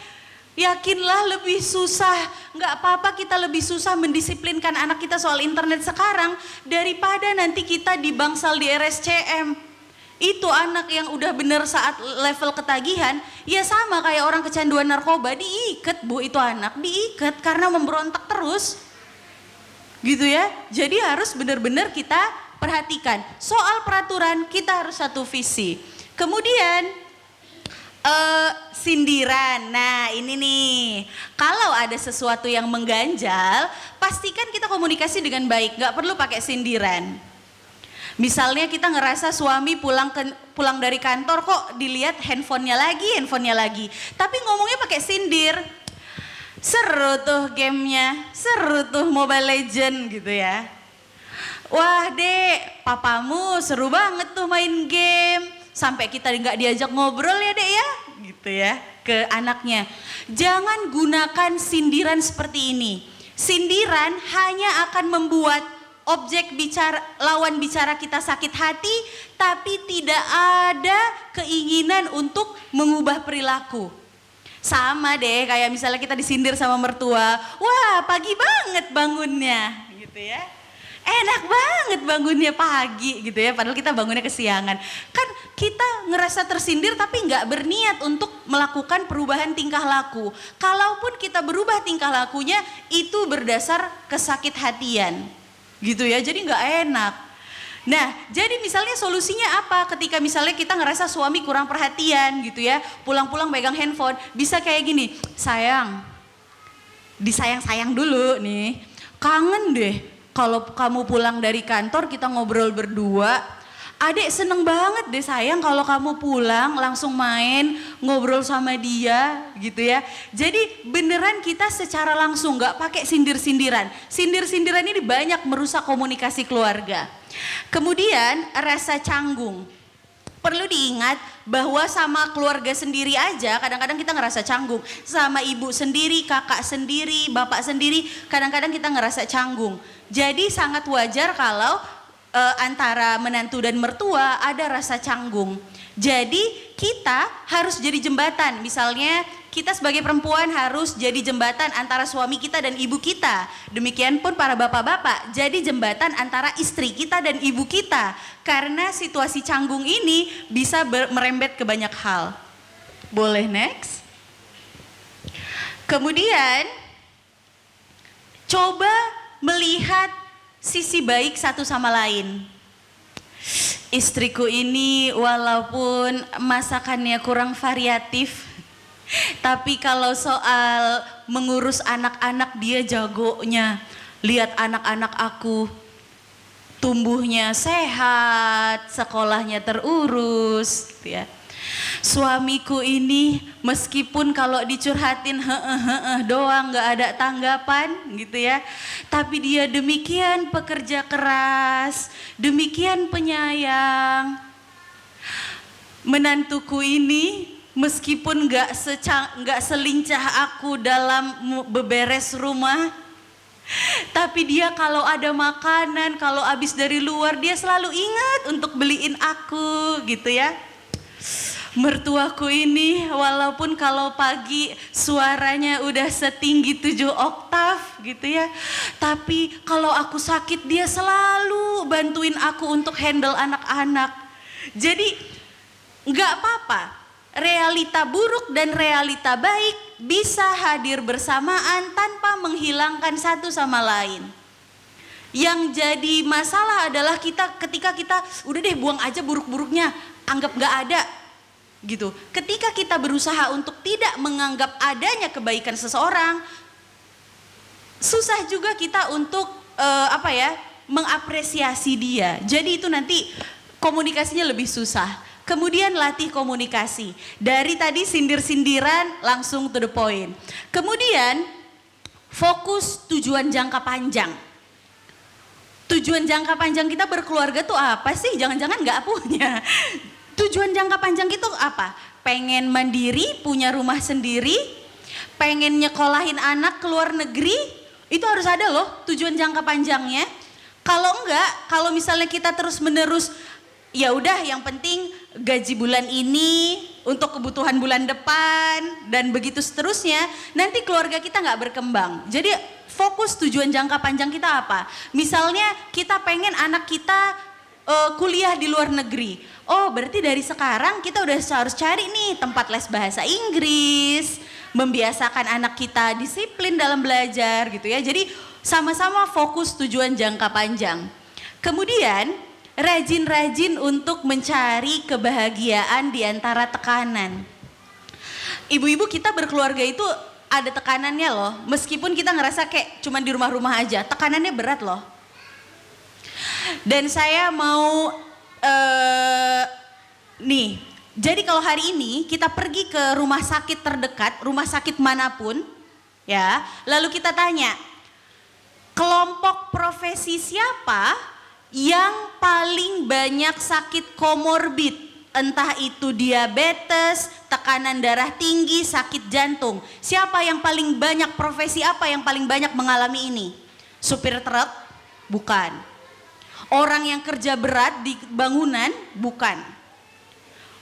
Yakinlah lebih susah, gak apa-apa kita lebih susah mendisiplinkan anak kita soal internet sekarang daripada nanti kita dibangsal di RSCM. Itu anak yang udah bener saat level ketagihan, ya sama kayak orang kecanduan narkoba, diikat Bu itu anak, diikat karena memberontak terus. Gitu ya, jadi harus bener-bener kita perhatikan. Soal peraturan kita harus satu visi. Kemudian sindiran, nah ini nih, kalau ada sesuatu yang mengganjal, pastikan kita komunikasi dengan baik, gak perlu pakai sindiran. Misalnya kita ngerasa suami pulang dari kantor kok dilihat handphonenya lagi. Tapi ngomongnya pakai sindir. Seru tuh gamenya, seru tuh Mobile Legend gitu ya. Wah dek, papamu seru banget tuh main game. Sampai kita nggak diajak ngobrol ya dek ya, gitu ya ke anaknya. Jangan gunakan sindiran seperti ini. Sindiran hanya akan membuat lawan bicara kita sakit hati, tapi tidak ada keinginan untuk mengubah perilaku. Sama deh kayak misalnya kita disindir sama mertua, wah pagi banget bangunnya gitu ya. Enak banget bangunnya pagi gitu ya, padahal kita bangunnya kesiangan. Kan kita ngerasa tersindir tapi nggak berniat untuk melakukan perubahan tingkah laku. Kalaupun kita berubah tingkah lakunya itu berdasar kesakit hatian gitu ya, jadi nggak enak. Nah, jadi misalnya solusinya apa? Ketika misalnya kita ngerasa suami kurang perhatian gitu ya, pulang-pulang megang handphone, bisa kayak gini, sayang, disayang-sayang dulu nih, kangen deh kalau kamu pulang dari kantor kita ngobrol berdua. Adek seneng banget deh sayang kalau kamu pulang langsung main ngobrol sama dia gitu ya. Jadi beneran kita secara langsung gak pakai sindir-sindiran. Sindir-sindiran ini banyak merusak komunikasi keluarga. Kemudian rasa canggung. Perlu diingat bahwa sama keluarga sendiri aja kadang-kadang kita ngerasa canggung. Sama ibu sendiri, kakak sendiri, bapak sendiri kadang-kadang kita ngerasa canggung. Jadi sangat wajar kalau antara menantu dan mertua ada rasa canggung. Jadi kita harus jadi jembatan. Misalnya kita sebagai perempuan harus jadi jembatan antara suami kita dan ibu kita. Demikian pun para bapak-bapak jadi jembatan antara istri kita dan ibu kita. Karena situasi canggung ini bisa merembet ke banyak hal. Boleh next? Kemudian coba melihat sisi baik satu sama lain. Istriku ini walaupun masakannya kurang variatif, tapi kalau soal mengurus anak-anak dia jagonya. Lihat anak-anak aku tumbuhnya sehat, sekolahnya terurus, ya. Suamiku ini meskipun kalau dicurhatin doang gak ada tanggapan gitu ya. Tapi dia demikian pekerja keras, demikian penyayang. Menantuku ini meskipun gak selincah aku dalam beberes rumah, tapi dia kalau ada makanan, kalau habis dari luar dia selalu ingat untuk beliin aku gitu ya. Mertuaku ini walaupun kalau pagi suaranya udah setinggi 7 oktav gitu ya. Tapi kalau aku sakit dia selalu bantuin aku untuk handle anak-anak. Jadi nggak apa-apa, realita buruk dan realita baik bisa hadir bersamaan tanpa menghilangkan satu sama lain. Yang jadi masalah adalah ketika kita udah deh buang aja buruk-buruknya, anggap nggak ada. Gitu. Ketika kita berusaha untuk tidak menganggap adanya kebaikan seseorang, susah juga kita untuk mengapresiasi dia. Jadi itu nanti komunikasinya lebih susah. Kemudian latih komunikasi. Dari tadi sindir-sindiran langsung to the point. Kemudian fokus tujuan jangka panjang. Tujuan jangka panjang kita berkeluarga tuh apa sih? Jangan-jangan nggak punya. Tujuan jangka panjang itu apa? Pengen mandiri, punya rumah sendiri, pengen nyekolahin anak ke luar negeri, itu harus ada loh tujuan jangka panjangnya. Kalau enggak, kalau misalnya kita terus menerus, ya udah yang penting gaji bulan ini untuk kebutuhan bulan depan dan begitu seterusnya, nanti keluarga kita nggak berkembang. Jadi fokus tujuan jangka panjang kita apa? Misalnya kita pengen anak kita kuliah di luar negeri. Oh berarti dari sekarang kita udah harus cari nih tempat les bahasa Inggris, membiasakan anak kita disiplin dalam belajar gitu ya. Jadi sama-sama fokus tujuan jangka panjang. Kemudian rajin-rajin untuk mencari kebahagiaan di antara tekanan. Ibu-ibu kita berkeluarga itu ada tekanannya loh. Meskipun kita ngerasa kayak cuma di rumah-rumah aja, tekanannya berat loh. Dan saya mau nih, jadi kalau hari ini kita pergi ke rumah sakit terdekat, rumah sakit manapun, ya, lalu kita tanya, kelompok profesi siapa yang paling banyak sakit komorbid? Entah itu diabetes, tekanan darah tinggi, sakit jantung. Siapa yang paling banyak, profesi apa yang paling banyak mengalami ini? Supir truk? Bukan. Orang yang kerja berat di bangunan? Bukan.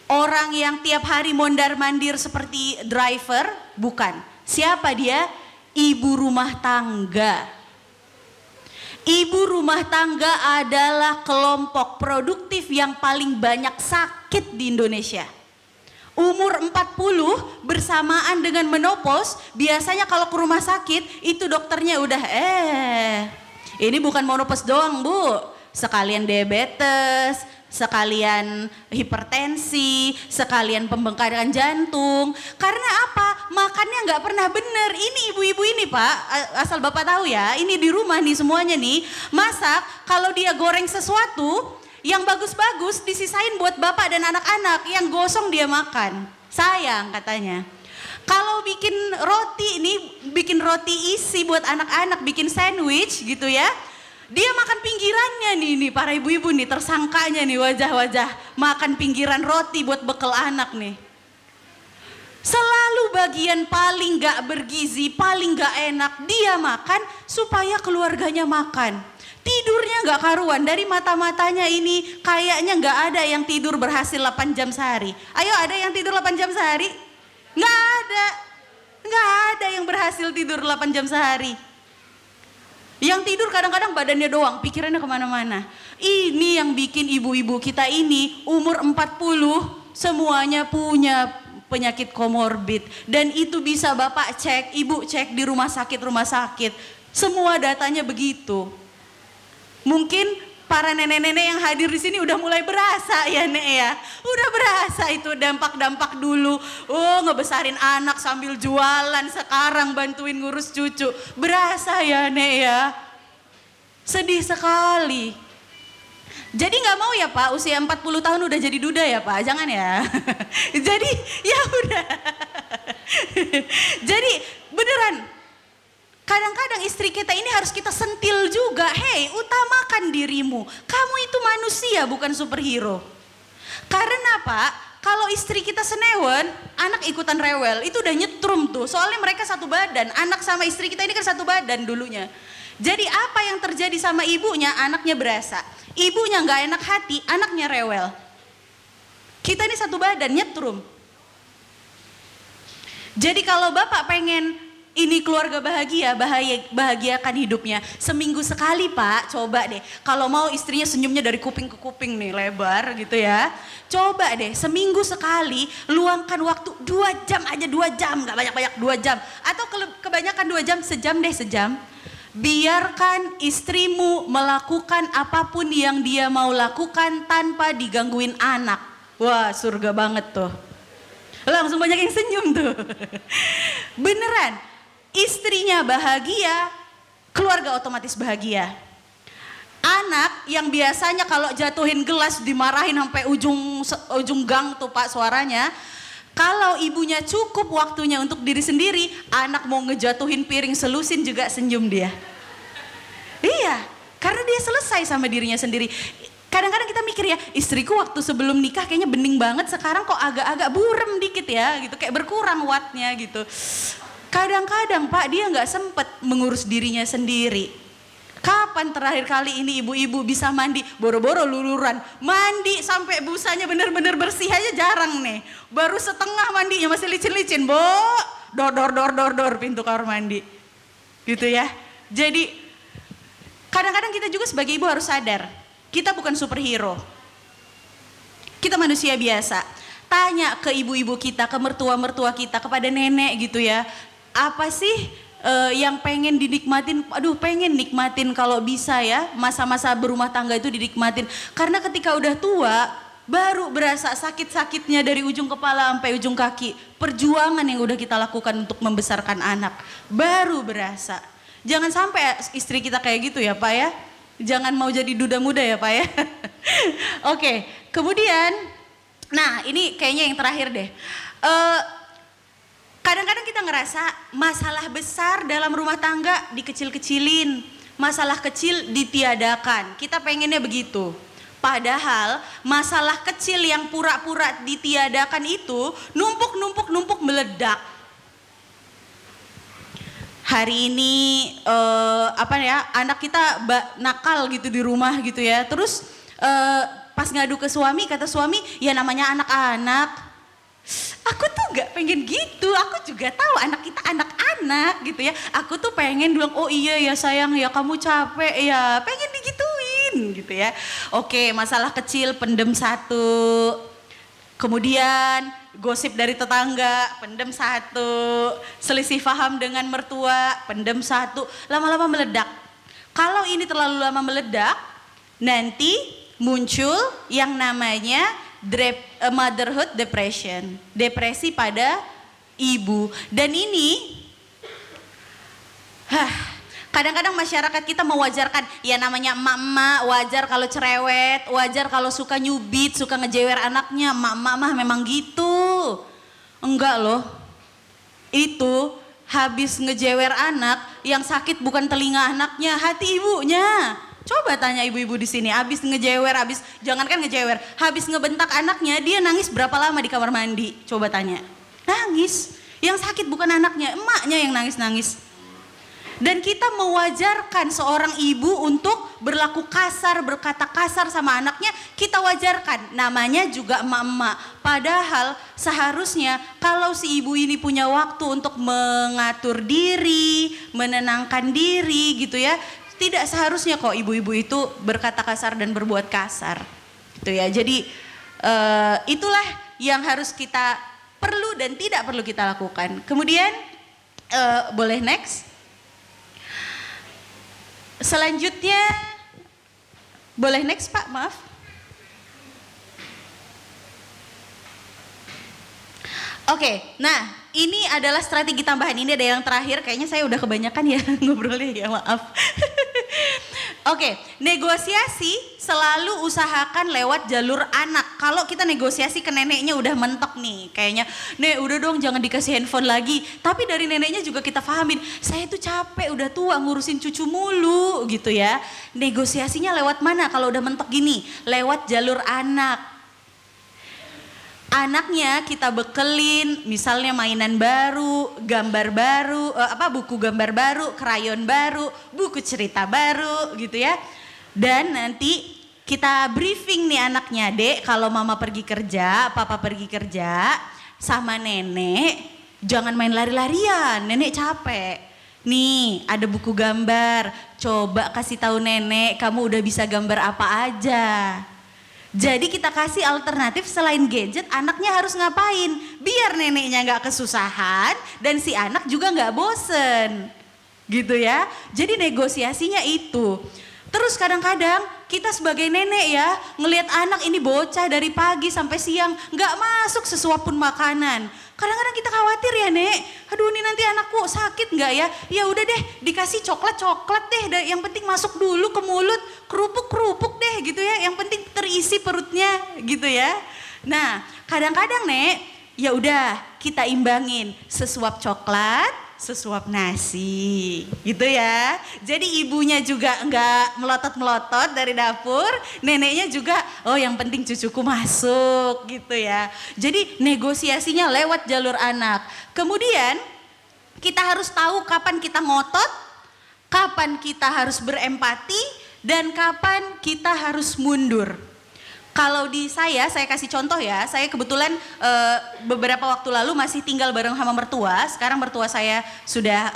Orang yang tiap hari mondar-mandir seperti driver? Bukan. Siapa dia? Ibu rumah tangga. Ibu rumah tangga adalah kelompok produktif yang paling banyak sakit di Indonesia. Umur 40 bersamaan dengan menopause, biasanya kalau ke rumah sakit itu dokternya udah ini bukan menopause doang Bu, sekalian diabetes, sekalian hipertensi, sekalian pembengkakan jantung. Karena apa? Makannya nggak pernah bener. Ini ibu-ibu ini Pak, asal Bapak tahu ya, ini di rumah nih semuanya nih, masak kalau dia goreng sesuatu yang bagus-bagus disisain buat Bapak dan anak-anak, yang gosong dia makan. Sayang katanya. Kalau bikin roti ini, bikin roti isi buat anak-anak, bikin sandwich gitu ya, dia makan pinggirannya nih para ibu-ibu nih, tersangkanya nih wajah-wajah makan pinggiran roti buat bekal anak nih. Selalu bagian paling gak bergizi, paling gak enak dia makan supaya keluarganya makan. Tidurnya gak karuan, dari mata-matanya ini kayaknya gak ada yang tidur berhasil 8 jam sehari. Ayo, ada yang tidur 8 jam sehari? Gak ada. Gak ada yang berhasil tidur 8 jam sehari. Yang tidur kadang-kadang badannya doang, pikirannya kemana-mana. Ini yang bikin ibu-ibu kita ini umur 40 semuanya punya penyakit komorbid. Dan itu bisa Bapak cek, Ibu cek di rumah sakit. Semua datanya begitu. Mungkin para nenek-nenek yang hadir di sini udah mulai berasa ya Nek ya. Udah berasa itu dampak-dampak dulu. Oh, ngebesarin anak sambil jualan, sekarang bantuin ngurus cucu. Berasa ya Nek ya. Sedih sekali. Jadi nggak mau ya Pak, usia 40 tahun udah jadi duda ya Pak, jangan ya. Jadi ya udah. Jadi beneran, kadang-kadang istri kita ini harus kita sentil juga. Hei, utamakan dirimu. Kamu itu manusia bukan superhero. Karena Pak, kalau istri kita senewen, anak ikutan rewel, itu udah nyetrum tuh. Soalnya mereka satu badan, anak sama istri kita ini kan satu badan dulunya. Jadi apa yang terjadi sama ibunya, anaknya berasa. Ibunya nggak enak hati, anaknya rewel. Kita ini satu badan, nyetrum. Jadi kalau Bapak pengen ini keluarga bahagia, bahagiakan hidupnya. Seminggu sekali Pak, coba deh. Kalau mau istrinya senyumnya dari kuping ke kuping nih, lebar gitu ya. Coba deh, seminggu sekali luangkan waktu 2 jam aja, 2 jam. Gak banyak-banyak 2 jam. Atau kebanyakan 2 jam, sejam deh, sejam. Biarkan istrimu melakukan apapun yang dia mau lakukan tanpa digangguin anak. Wah, surga banget tuh. Langsung banyak yang senyum tuh. Beneran, istrinya bahagia, keluarga otomatis bahagia. Anak yang biasanya kalau jatuhin gelas dimarahin sampai ujung gang tuh Pak suaranya. Kalau ibunya cukup waktunya untuk diri sendiri, anak mau ngejatuhin piring selusin juga senyum dia. Iya, karena dia selesai sama dirinya sendiri. Kadang-kadang kita mikir ya, istriku waktu sebelum nikah kayaknya bening banget, sekarang kok agak-agak burem dikit ya, gitu, kayak berkurang wattnya gitu. Kadang-kadang Pak dia nggak sempet mengurus dirinya sendiri. Kapan terakhir kali ini ibu-ibu bisa mandi, boro-boro luluran, mandi sampai busanya bener-bener bersih aja jarang nih. Baru setengah mandinya masih licin-licin, Bo. Dor pintu kamar mandi. Gitu ya. Jadi kadang-kadang kita juga sebagai ibu harus sadar, kita bukan superhero. Kita manusia biasa. Tanya ke ibu-ibu kita, ke mertua-mertua kita, kepada nenek gitu ya. Apa sih yang pengen dinikmatin? Aduh, pengen nikmatin kalau bisa ya, masa-masa berumah tangga itu dinikmatin. Karena ketika udah tua, baru berasa sakit-sakitnya dari ujung kepala sampai ujung kaki. Perjuangan yang udah kita lakukan untuk membesarkan anak, baru berasa. Jangan sampai istri kita kayak gitu ya Pak ya. Jangan mau jadi duda muda ya Pak ya. Oke, kemudian, nah ini kayaknya yang terakhir deh. Kadang-kadang kita ngerasa masalah besar dalam rumah tangga dikecil-kecilin, masalah kecil ditiadakan. Kita pengennya begitu. Padahal masalah kecil yang pura-pura ditiadakan itu numpuk meledak. Hari ini anak kita nakal gitu di rumah gitu ya. Terus pas ngadu ke suami, kata suami, ya namanya anak-anak. Aku tuh gak pengen gitu, aku juga tahu anak kita anak-anak gitu ya. Aku tuh pengen bilang, oh iya ya sayang ya kamu capek ya, pengen digituin gitu ya. Oke, masalah kecil pendem satu. Kemudian gosip dari tetangga, pendem satu. Selisih paham dengan mertua, pendem satu. Lama-lama meledak. Kalau ini terlalu lama meledak, nanti muncul yang namanya motherhood depression, depresi pada ibu. Dan ini kadang-kadang masyarakat kita mewajarkan, ya namanya emak-emak wajar kalau cerewet, wajar kalau suka nyubit, suka ngejewer anaknya, emak-emak mah memang gitu. Enggak loh, itu habis ngejewer anak, yang sakit bukan telinga anaknya, hati ibunya. Coba tanya ibu-ibu di sini, habis ngejewer, jangankan ngejewer, habis ngebentak anaknya, dia nangis berapa lama di kamar mandi? Coba tanya. Nangis. Yang sakit bukan anaknya, emaknya yang nangis-nangis. Dan kita mewajarkan seorang ibu untuk berlaku kasar, berkata kasar sama anaknya, kita wajarkan. Namanya juga emak-emak. Padahal seharusnya kalau si ibu ini punya waktu untuk mengatur diri, menenangkan diri gitu ya. Tidak seharusnya kok ibu-ibu itu berkata kasar dan berbuat kasar. Gitu ya. Jadi itulah yang harus kita perlu dan tidak perlu kita lakukan. Kemudian boleh next. Selanjutnya boleh next Pak, maaf. Oke, nah ini adalah strategi tambahan. Ini ada yang terakhir, kayaknya saya udah kebanyakan ya ngobrolnya ya, maaf. Oke, negosiasi selalu usahakan lewat jalur anak. Kalau kita negosiasi ke neneknya udah mentok nih, kayaknya, Nek udah dong jangan dikasih handphone lagi. Tapi dari neneknya juga kita pahamin, saya tuh capek udah tua ngurusin cucu mulu gitu ya. Negosiasinya lewat mana kalau udah mentok gini? Lewat jalur anak. Anaknya kita bekelin misalnya mainan baru, gambar baru, buku gambar baru, krayon baru, buku cerita baru gitu ya. Dan nanti kita briefing nih anaknya, Dek kalau mama pergi kerja, papa pergi kerja sama nenek, jangan main lari-larian, nenek capek. Nih ada buku gambar, coba kasih tahu nenek kamu udah bisa gambar apa aja. Jadi kita kasih alternatif selain gadget, anaknya harus ngapain? Biar neneknya gak kesusahan dan si anak juga gak bosen. Gitu ya. Jadi negosiasinya itu. Terus kadang-kadang kita sebagai nenek ya, ngelihat anak ini bocah dari pagi sampai siang gak masuk sesuap pun makanan. Kadang-kadang kita khawatir ya Nek, aduh ini nanti anakku sakit nggak ya? Ya udah deh dikasih coklat deh, yang penting masuk dulu ke mulut, kerupuk deh gitu ya, yang penting terisi perutnya gitu ya. Nah kadang-kadang Nek, ya udah kita imbangin sesuap coklat, sesuap nasi gitu ya. Jadi ibunya juga enggak melotot-melotot dari dapur, neneknya juga oh yang penting cucuku masuk gitu ya. Jadi negosiasinya lewat jalur anak. Kemudian kita harus tahu kapan kita ngotot, kapan kita harus berempati, dan kapan kita harus mundur. Kalau di saya kasih contoh ya, saya kebetulan beberapa waktu lalu masih tinggal bareng sama mertua. Sekarang mertua saya sudah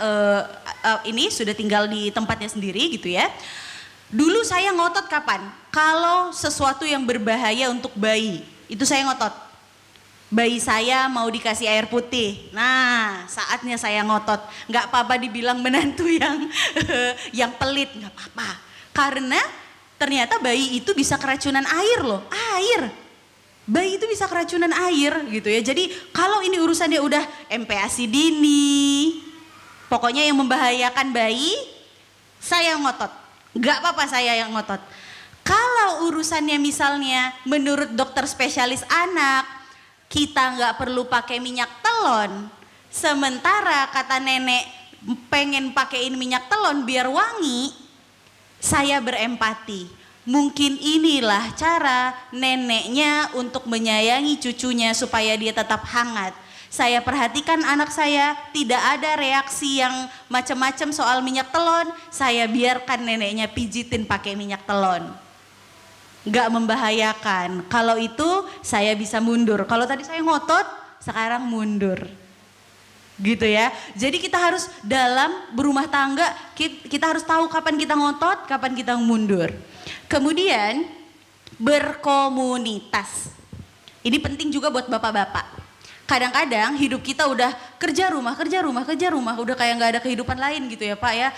sudah tinggal di tempatnya sendiri gitu ya. Dulu saya ngotot kapan? Kalau sesuatu yang berbahaya untuk bayi, itu saya ngotot. Bayi saya mau dikasih air putih, nah saatnya saya ngotot. Nggak apa-apa dibilang menantu yang pelit, nggak apa-apa. Karena ternyata bayi itu bisa keracunan air loh, air. Bayi itu bisa keracunan air gitu ya. Jadi kalau ini urusannya udah MPASI dini, pokoknya yang membahayakan bayi, saya ngotot. Gak apa-apa saya yang ngotot. Kalau urusannya misalnya menurut dokter spesialis anak, kita nggak perlu pakai minyak telon. Sementara kata nenek pengen pakein minyak telon biar wangi, saya berempati. Mungkin inilah cara neneknya untuk menyayangi cucunya supaya dia tetap hangat. Saya perhatikan anak saya tidak ada reaksi yang macam-macam soal minyak telon. Saya biarkan neneknya pijitin pakai minyak telon. Gak membahayakan. Kalau itu saya bisa mundur. Kalau tadi saya ngotot, sekarang mundur. Gitu ya. Jadi kita harus dalam berumah tangga, kita harus tahu kapan kita ngotot, kapan kita mundur. Kemudian berkomunitas. Ini penting juga buat bapak-bapak. Kadang-kadang hidup kita udah kerja rumah, udah kayak gak ada kehidupan lain gitu ya Pak ya.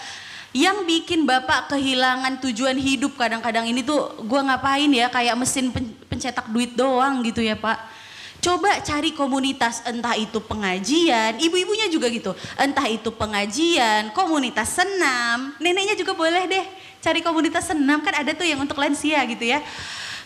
Yang bikin bapak kehilangan tujuan hidup kadang-kadang ini tuh gue ngapain ya, kayak mesin pencetak duit doang gitu ya Pak. Coba cari komunitas, entah itu pengajian, ibu-ibunya juga gitu. Entah itu pengajian, komunitas senam, neneknya juga boleh deh cari komunitas senam, kan ada tuh yang untuk lansia gitu ya.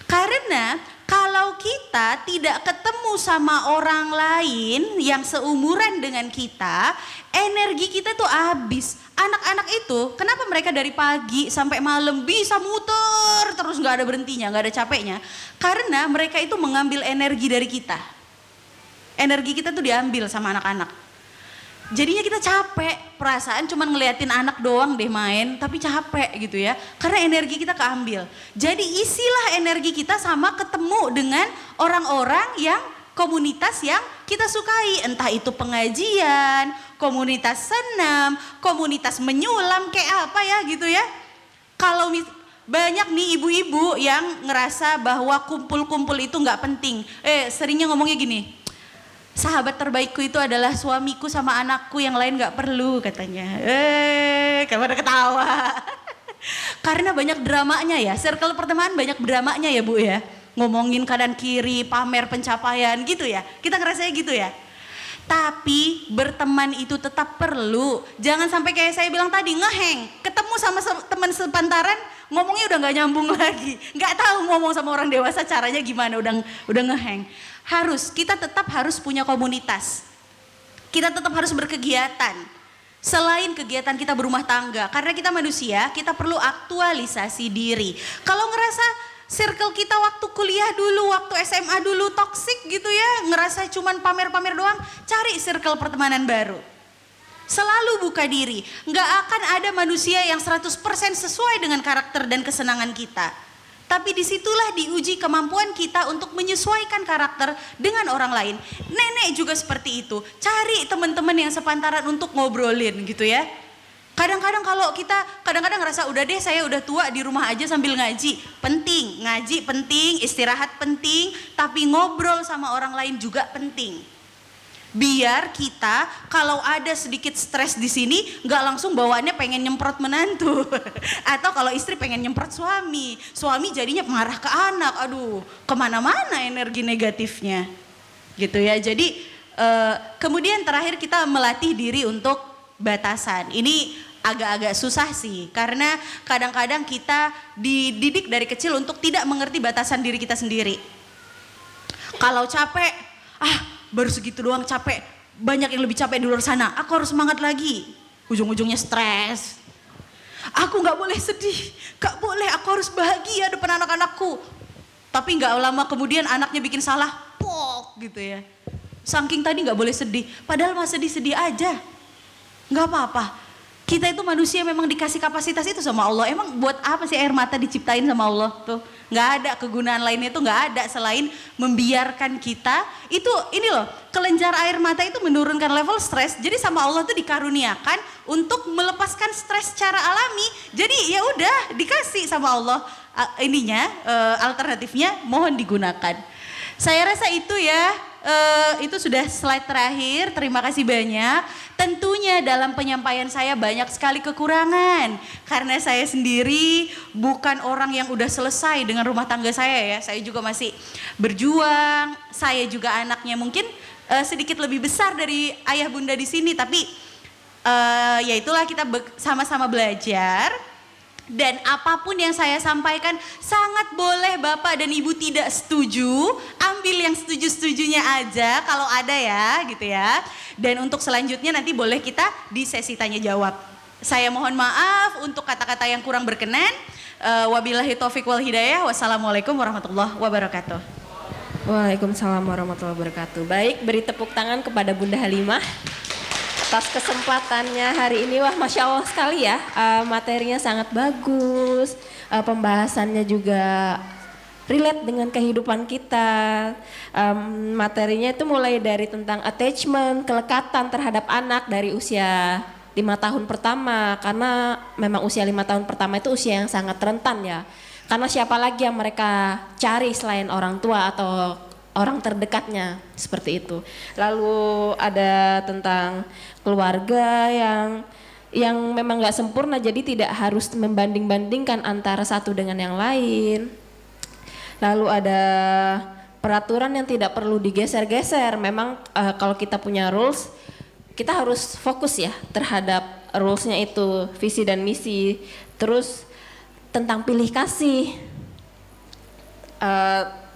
Karena kalau kita tidak ketemu sama orang lain yang seumuran dengan kita, energi kita tuh habis. Anak-anak itu, kenapa mereka dari pagi sampai malam bisa muter terus gak ada berhentinya, gak ada capeknya? Karena mereka itu mengambil energi dari kita. Energi kita tuh diambil sama anak-anak. Jadinya kita capek, perasaan cuman ngeliatin anak doang deh main, tapi capek gitu ya. Karena energi kita keambil. Jadi isilah energi kita sama ketemu dengan orang-orang yang komunitas yang kita sukai. Entah itu pengajian, komunitas senam, komunitas menyulam kayak apa ya gitu ya. Kalau banyak nih ibu-ibu yang ngerasa bahwa kumpul-kumpul itu gak penting. Seringnya ngomongnya gini, sahabat terbaikku itu adalah suamiku sama anakku, yang lain gak perlu katanya. Kamu ketawa. Karena banyak dramanya ya, circle pertemanan banyak dramanya ya Bu ya. Ngomongin kanan kiri, pamer pencapaian gitu ya. Kita ngerasanya gitu ya. Tapi berteman itu tetap perlu. Jangan sampai kayak saya bilang tadi, ngeheng. Ketemu sama teman sepantaran, ngomongnya udah gak nyambung lagi. Gak tahu ngomong sama orang dewasa caranya gimana, udah ngeheng. Kita tetap harus punya komunitas. Kita tetap harus berkegiatan. Selain kegiatan kita berumah tangga, karena kita manusia, kita perlu aktualisasi diri. Kalau ngerasa circle kita waktu kuliah dulu, waktu SMA dulu toksik gitu ya, ngerasa cuman pamer-pamer doang, cari circle pertemanan baru. Selalu buka diri. Nggak akan ada manusia yang 100% sesuai dengan karakter dan kesenangan kita. Tapi disitulah diuji kemampuan kita untuk menyesuaikan karakter dengan orang lain. Nenek juga seperti itu. Cari teman-teman yang sepantaran untuk ngobrolin gitu ya. Kadang-kadang kalau kita ngerasa udah deh saya udah tua di rumah aja sambil ngaji. Penting, ngaji penting, istirahat penting. Tapi ngobrol sama orang lain juga penting. Biar kita kalau ada sedikit stres di sini nggak langsung bawaannya pengen nyemprot menantu. Atau kalau istri pengen nyemprot suami jadinya marah ke anak, aduh kemana-mana energi negatifnya gitu ya. Jadi kemudian terakhir kita melatih diri untuk batasan. Ini agak-agak susah sih, karena kadang-kadang kita dididik dari kecil untuk tidak mengerti batasan diri kita sendiri. Kalau capek, baru segitu doang capek, banyak yang lebih capek di luar sana, aku harus semangat lagi. Ujung-ujungnya stres. Aku gak boleh sedih, gak boleh, aku harus bahagia depan anak-anakku. Tapi gak lama kemudian anaknya bikin salah, pok gitu ya. Saking tadi gak boleh sedih, padahal mah sedih-sedih aja. Gak apa-apa. Kita itu manusia memang dikasih kapasitas itu sama Allah. Emang buat apa sih air mata diciptain sama Allah tuh? Gak ada kegunaan lainnya tuh, gak ada selain membiarkan kita. Itu ini loh, kelenjar air mata itu menurunkan level stres. Jadi sama Allah tuh dikaruniakan untuk melepaskan stres secara alami. Jadi ya udah dikasih sama Allah alternatifnya, mohon digunakan. Saya rasa itu ya, itu sudah slide terakhir. Terima kasih banyak. Tentunya dalam penyampaian saya banyak sekali kekurangan. Karena saya sendiri bukan orang yang udah selesai dengan rumah tangga saya ya. Saya juga masih berjuang. Saya juga anaknya mungkin sedikit lebih besar dari ayah bunda di sini. Tapi ya itulah, kita sama-sama belajar. Dan apapun yang saya sampaikan sangat boleh Bapak dan Ibu tidak setuju, ambil yang setuju-setujunya aja kalau ada ya gitu ya. Dan untuk selanjutnya nanti boleh kita di sesi tanya jawab. Saya mohon maaf untuk kata-kata yang kurang berkenan. Wabillahi taufiq wal hidayah. Wassalamualaikum warahmatullahi wabarakatuh. Waalaikumsalam warahmatullahi wabarakatuh. Baik, beri tepuk tangan kepada Bunda Halimah atas kesempatannya hari ini. Wah, Masya Allah sekali ya, materinya sangat bagus, pembahasannya juga relate dengan kehidupan kita. Materinya itu mulai dari tentang attachment, kelekatan terhadap anak dari usia 5 tahun pertama, karena memang usia 5 tahun pertama itu usia yang sangat rentan ya. Karena siapa lagi yang mereka cari selain orang tua atau orang terdekatnya, seperti itu. Lalu ada tentang keluarga yang memang nggak sempurna, jadi tidak harus membanding-bandingkan antara satu dengan yang lain. Lalu ada peraturan yang tidak perlu digeser-geser. Memang kalau kita punya rules, kita harus fokus ya terhadap rulesnya itu, visi dan misi. Terus tentang pilih kasih,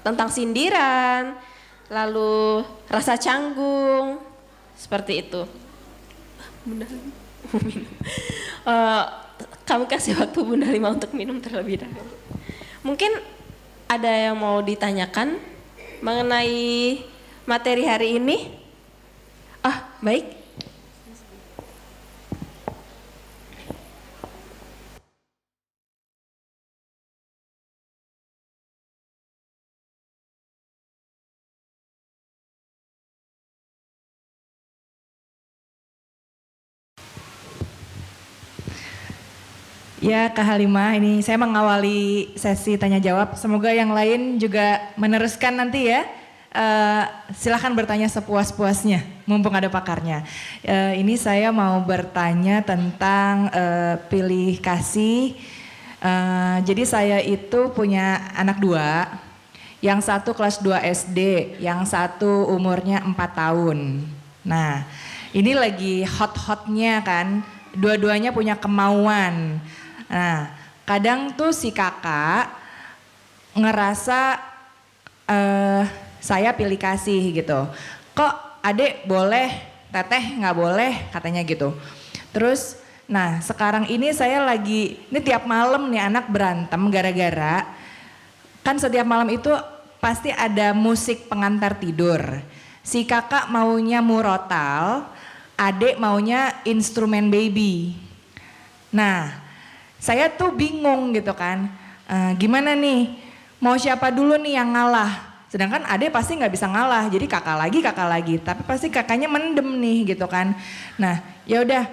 tentang sindiran, lalu rasa canggung, seperti itu. Bunda minum. Kami kasih waktu Bunda Lima untuk minum terlebih dahulu. Mungkin ada yang mau ditanyakan mengenai materi hari ini? Baik. Ya Kak Halimah, ini saya mengawali sesi tanya jawab. Semoga yang lain juga meneruskan nanti ya. Silahkan bertanya sepuas-puasnya, mumpung ada pakarnya. Ini saya mau bertanya tentang pilih kasih. Jadi saya itu punya anak 2, yang satu kelas 2 SD, yang satu umurnya 4 tahun. Nah, ini lagi hot-hotnya kan, dua-duanya punya kemauan. Nah, kadang tuh si kakak ngerasa saya pilih kasih gitu. Kok adek boleh, teteh nggak boleh katanya gitu. Terus, nah sekarang ini saya lagi, ini tiap malam nih anak berantem gara-gara, kan setiap malam itu pasti ada musik pengantar tidur. Si kakak maunya murotal, adek maunya instrumen baby. Nah, saya tuh bingung gitu kan, gimana nih, mau siapa dulu nih yang ngalah? Sedangkan adek pasti nggak bisa ngalah, jadi kakak lagi, tapi pasti kakaknya mendem nih gitu kan. Nah, ya udah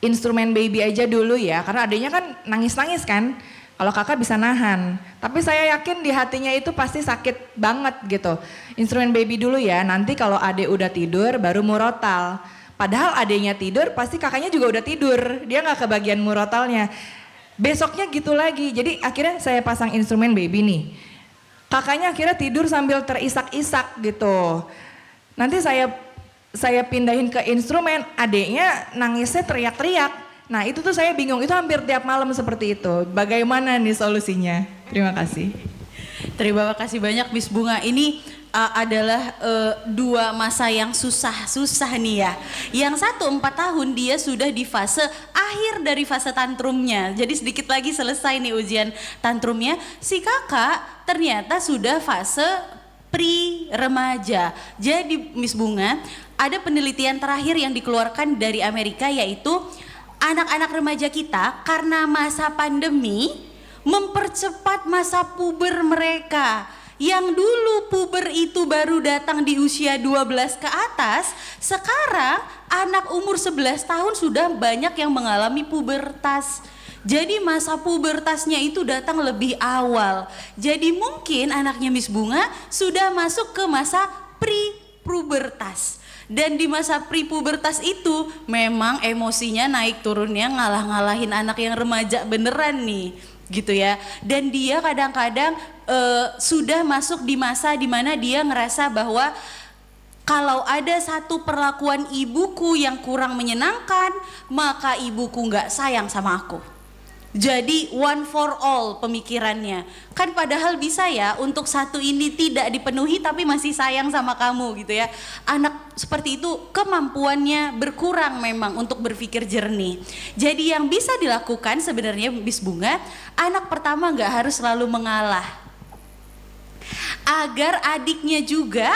instrumen baby aja dulu ya, karena adeknya kan nangis-nangis kan. Kalau kakak bisa nahan, tapi saya yakin di hatinya itu pasti sakit banget gitu. Instrumen baby dulu ya, nanti kalau adek udah tidur baru murotal. Padahal adeknya tidur, pasti kakaknya juga udah tidur. Dia gak kebagian murotalnya. Besoknya gitu lagi. Jadi akhirnya saya pasang instrumen baby nih. Kakaknya akhirnya tidur sambil terisak-isak gitu. Nanti saya pindahin ke instrumen, adeknya nangisnya teriak-teriak. Nah itu tuh saya bingung, itu hampir tiap malam seperti itu. Bagaimana nih solusinya? Terima kasih. Terima kasih banyak Miss Bunga. Ini adalah 2 masa yang susah-susah nih ya. Yang satu 4 tahun dia sudah di fase akhir dari fase tantrumnya. Jadi sedikit lagi selesai nih ujian tantrumnya. Si kakak ternyata sudah fase pre-remaja. Jadi Miss Bunga, ada penelitian terakhir yang dikeluarkan dari Amerika, yaitu anak-anak remaja kita karena masa pandemi mempercepat masa puber mereka. Yang dulu puber itu baru datang di usia 12 ke atas, sekarang anak umur 11 tahun sudah banyak yang mengalami pubertas. Jadi masa pubertasnya itu datang lebih awal. Jadi mungkin anaknya Miss Bunga sudah masuk ke masa pre-pubertas. Dan di masa pre-pubertas itu memang emosinya naik turunnya ngalah-ngalahin anak yang remaja beneran nih. Gitu ya, dan dia kadang-kadang sudah masuk di masa dimana dia ngerasa bahwa kalau ada satu perlakuan ibuku yang kurang menyenangkan, maka ibuku nggak sayang sama aku. Jadi one for all pemikirannya. Kan padahal bisa ya untuk satu ini tidak dipenuhi tapi masih sayang sama kamu gitu ya. Anak seperti itu kemampuannya berkurang memang untuk berpikir jernih. Jadi yang bisa dilakukan sebenarnya Miss Bunga, anak pertama nggak harus selalu mengalah. Agar adiknya juga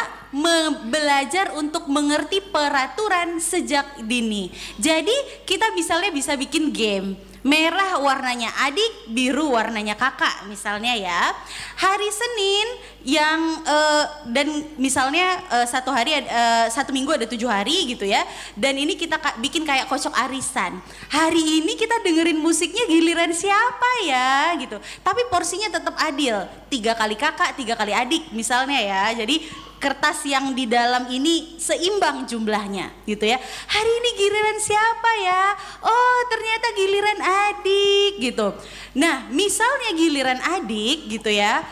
belajar untuk mengerti peraturan sejak dini. Jadi kita misalnya bisa bikin game. Merah warnanya adik, biru warnanya kakak misalnya ya. Hari Senin yang dan misalnya satu minggu ada 7 hari gitu ya. Dan ini kita bikin kayak kocok arisan. Hari ini kita dengerin musiknya giliran siapa ya gitu. Tapi porsinya tetap adil. 3 kali kakak, 3 kali adik misalnya ya. Jadi kertas yang di dalam ini seimbang jumlahnya gitu ya. Hari ini giliran siapa ya? Oh ternyata giliran adik gitu. Nah misalnya giliran adik gitu ya,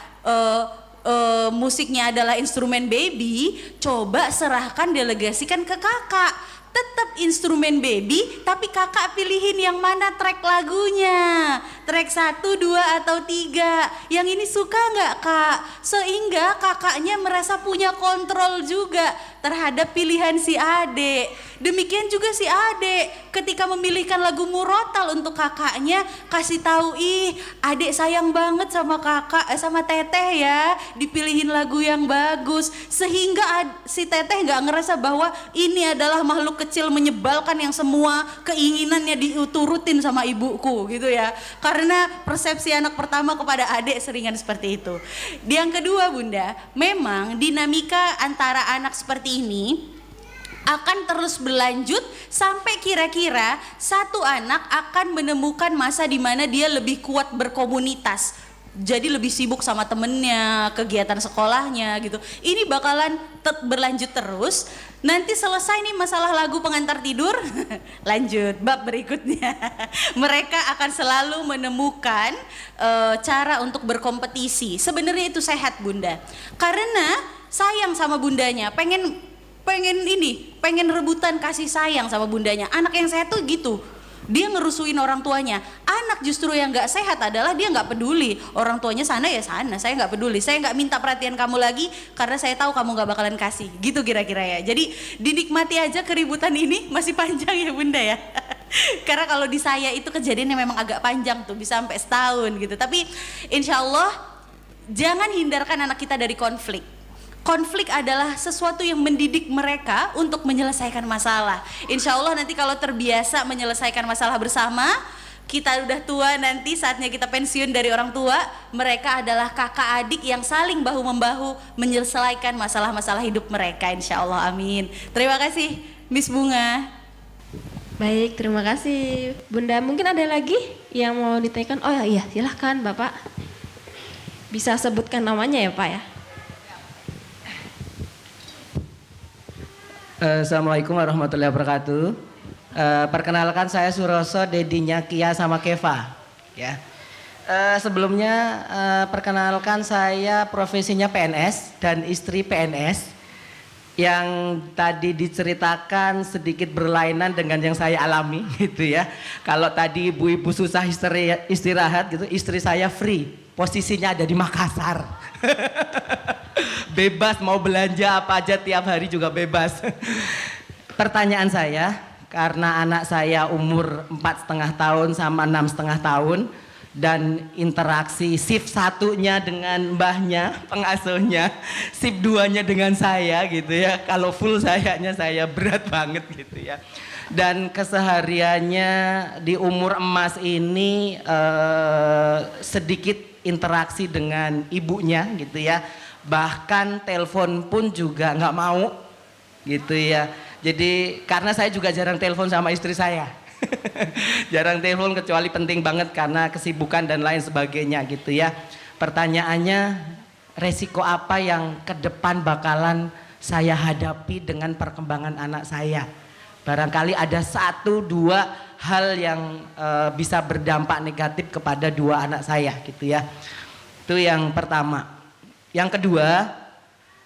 musiknya adalah instrumen baby, coba serahkan delegasikan ke kakak. Tetap instrumen baby tapi kakak pilihin yang mana track lagunya, track 1, 2 atau 3 yang ini suka nggak kak, sehingga kakaknya merasa punya kontrol juga terhadap pilihan si adik. Demikian juga si adik ketika memilihkan lagu murotal untuk kakaknya, kasih tahu, ih adik sayang banget sama kakak, sama teteh ya, dipilihin lagu yang bagus, sehingga si teteh nggak ngerasa bahwa ini adalah makhluk kecil menyebalkan yang semua keinginannya diturutin sama ibuku gitu ya. Karena persepsi anak pertama kepada adik seringan seperti itu. Yang kedua Bunda, memang dinamika antara anak seperti ini akan terus berlanjut sampai kira-kira satu anak akan menemukan masa di mana dia lebih kuat berkomunitas. Jadi lebih sibuk sama temennya, kegiatan sekolahnya gitu. Ini bakalan berlanjut terus. Nanti selesai nih masalah lagu pengantar tidur, lanjut bab berikutnya. Mereka akan selalu menemukan cara untuk berkompetisi. Sebenarnya itu sehat Bunda. Karena sayang sama bundanya, pengen rebutan kasih sayang sama bundanya. Anak yang sehat tuh gitu. Dia ngerusuin orang tuanya. Anak justru yang gak sehat adalah dia gak peduli. Orang tuanya sana ya sana, saya gak peduli. Saya gak minta perhatian kamu lagi karena saya tahu kamu gak bakalan kasih. Gitu kira-kira ya. Jadi dinikmati aja keributan ini, masih panjang ya Bunda ya. Karena kalau di saya itu kejadiannya memang agak panjang tuh, bisa sampai setahun gitu. Tapi insya Allah jangan hindarkan anak kita dari konflik. Konflik adalah sesuatu yang mendidik mereka untuk menyelesaikan masalah. Insya Allah nanti kalau terbiasa menyelesaikan masalah bersama, kita udah tua nanti saatnya kita pensiun dari orang tua, mereka adalah kakak adik yang saling bahu-membahu menyelesaikan masalah-masalah hidup mereka, insya Allah, amin. Terima kasih Miss Bunga. Baik, terima kasih Bunda. Mungkin ada lagi yang mau ditanyakan? Oh iya, silahkan Bapak. Bisa sebutkan namanya ya Pak ya? Assalamualaikum warahmatullahi wabarakatuh. Perkenalkan saya Suroso, dedinya Kia sama Keva. Ya. Sebelumnya perkenalkan saya profesinya PNS dan istri PNS. Yang tadi diceritakan sedikit berlainan dengan yang saya alami gitu ya. Kalau tadi ibu-ibu susah istirahat gitu, istri saya free. Posisinya ada di Makassar. Bebas mau belanja apa aja tiap hari juga bebas. Pertanyaan saya, karena anak saya umur 4,5 tahun sama 6,5 tahun dan interaksi shift 1-nya dengan mbahnya, pengasuhnya, shift 2-nya dengan saya gitu ya. Kalau full saya berat banget gitu ya. Dan kesehariannya di umur emas ini sedikit interaksi dengan ibunya gitu ya. Bahkan telepon pun juga nggak mau gitu ya. Jadi karena saya juga jarang telepon sama istri saya. Jarang telepon kecuali penting banget karena kesibukan dan lain sebagainya gitu ya. Pertanyaannya, resiko apa yang ke depan bakalan saya hadapi dengan perkembangan anak saya? Barangkali ada 1-2 hal yang bisa berdampak negatif kepada 2 anak saya gitu ya. Itu yang pertama. Yang kedua,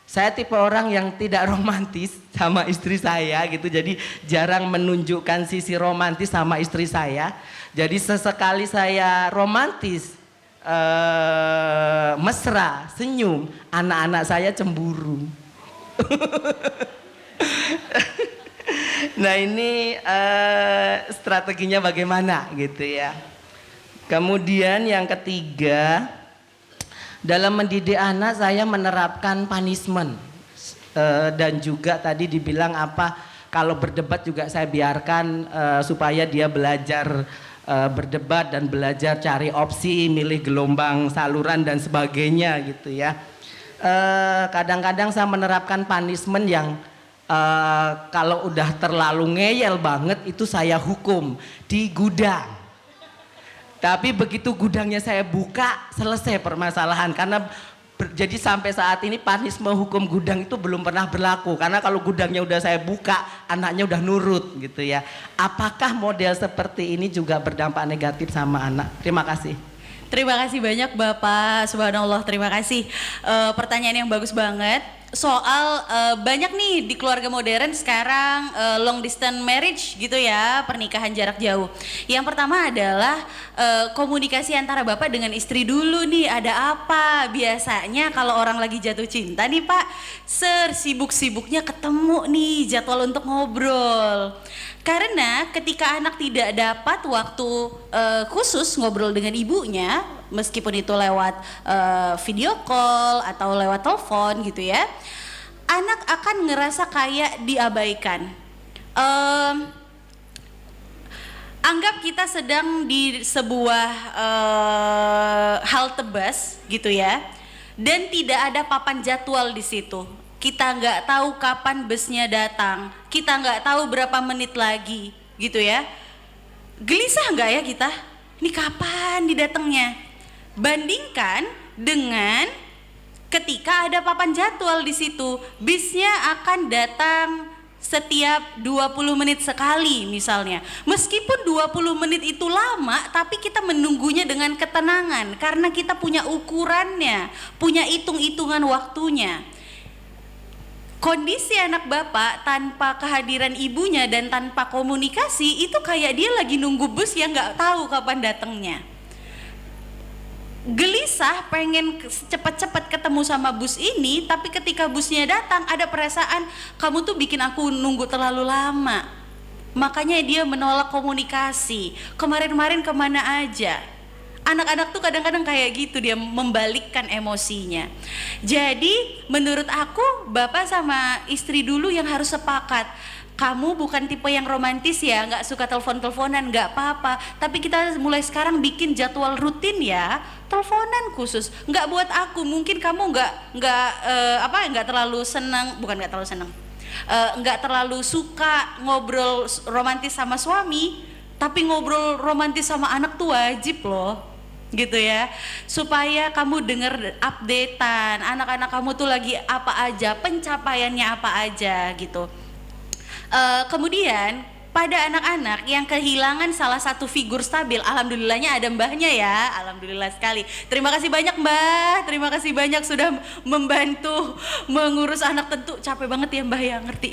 Saya tipe orang yang tidak romantis sama istri saya gitu. Jadi jarang menunjukkan sisi romantis sama istri saya. Jadi sesekali saya romantis, mesra, senyum, anak-anak saya cemburu. Nah ini strateginya bagaimana gitu ya. Kemudian yang ketiga, dalam mendidik anak saya menerapkan punishment. Dan juga tadi dibilang apa, kalau berdebat juga saya biarkan supaya dia belajar berdebat dan belajar cari opsi, milih gelombang saluran dan sebagainya gitu ya. Kadang-kadang saya menerapkan punishment yang kalau udah terlalu ngeyel banget itu saya hukum di gudang. Tapi begitu gudangnya saya buka, selesai permasalahan. Karena jadi sampai saat ini punishment hukum gudang itu belum pernah berlaku. Karena kalau gudangnya udah saya buka, anaknya udah nurut gitu ya. Apakah model seperti ini juga berdampak negatif sama anak? Terima kasih. Terima kasih banyak Bapak, subhanallah, terima kasih. Pertanyaan yang bagus banget. Soal banyak nih di keluarga modern sekarang long distance marriage gitu ya, pernikahan jarak jauh. Yang pertama adalah komunikasi antara bapak dengan istri dulu nih, ada apa? Biasanya kalau orang lagi jatuh cinta nih Pak, sibuk-sibuknya ketemu nih jadwal untuk ngobrol. Karena ketika anak tidak dapat waktu khusus ngobrol dengan ibunya, meskipun itu lewat video call atau lewat telepon gitu ya, anak akan ngerasa kayak diabaikan. Anggap kita sedang di sebuah halte bus gitu ya, dan tidak ada papan jadwal di situ. Kita nggak tahu kapan busnya datang, kita nggak tahu berapa menit lagi gitu ya. Gelisah nggak ya kita? Ini kapan didatangnya? Bandingkan dengan ketika ada papan jadwal di situ, bisnya akan datang setiap 20 menit sekali misalnya. Meskipun 20 menit itu lama, tapi kita menunggunya dengan ketenangan karena kita punya ukurannya, punya hitung-hitungan waktunya. Kondisi anak bapak tanpa kehadiran ibunya dan tanpa komunikasi itu kayak dia lagi nunggu bus yang nggak tahu kapan datangnya. Gelisah pengen cepet-cepet ketemu sama bus ini, tapi ketika busnya datang ada perasaan kamu tuh bikin aku nunggu terlalu lama. Makanya dia menolak komunikasi. Kemarin-kemarin kemana aja? Anak-anak tuh kadang-kadang kayak gitu, dia membalikkan emosinya. Jadi menurut aku bapak sama istri dulu yang harus sepakat. Kamu bukan tipe yang romantis ya, nggak suka telepon-teleponan, nggak apa-apa. Tapi kita mulai sekarang bikin jadwal rutin ya, teleponan khusus. Nggak buat aku, mungkin kamu nggak terlalu senang, bukan nggak terlalu senang, nggak terlalu suka ngobrol romantis sama suami. Tapi ngobrol romantis sama anak tuh wajib loh. Gitu ya, supaya kamu denger updatean anak-anak kamu tuh lagi apa aja, pencapaiannya apa aja gitu. Kemudian pada anak-anak yang kehilangan salah satu figur stabil, alhamdulillahnya ada mbahnya ya, alhamdulillah sekali. Terima kasih banyak Mbah, terima kasih banyak sudah membantu mengurus anak. Tentu capek banget ya Mbah ya, ngerti.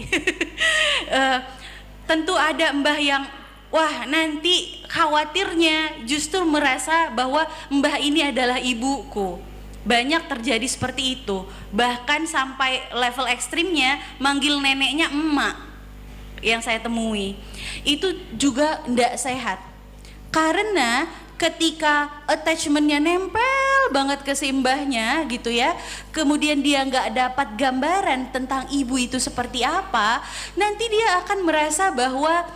Tentu ada mbah yang wah nanti khawatirnya justru merasa bahwa mbah ini adalah ibuku. Banyak terjadi seperti itu. Bahkan sampai level ekstrimnya manggil neneknya emak. Yang saya temui itu juga tidak sehat. Karena ketika attachmentnya nempel banget ke si mbahnya gitu ya, kemudian dia nggak dapat gambaran tentang ibu itu seperti apa, nanti dia akan merasa bahwa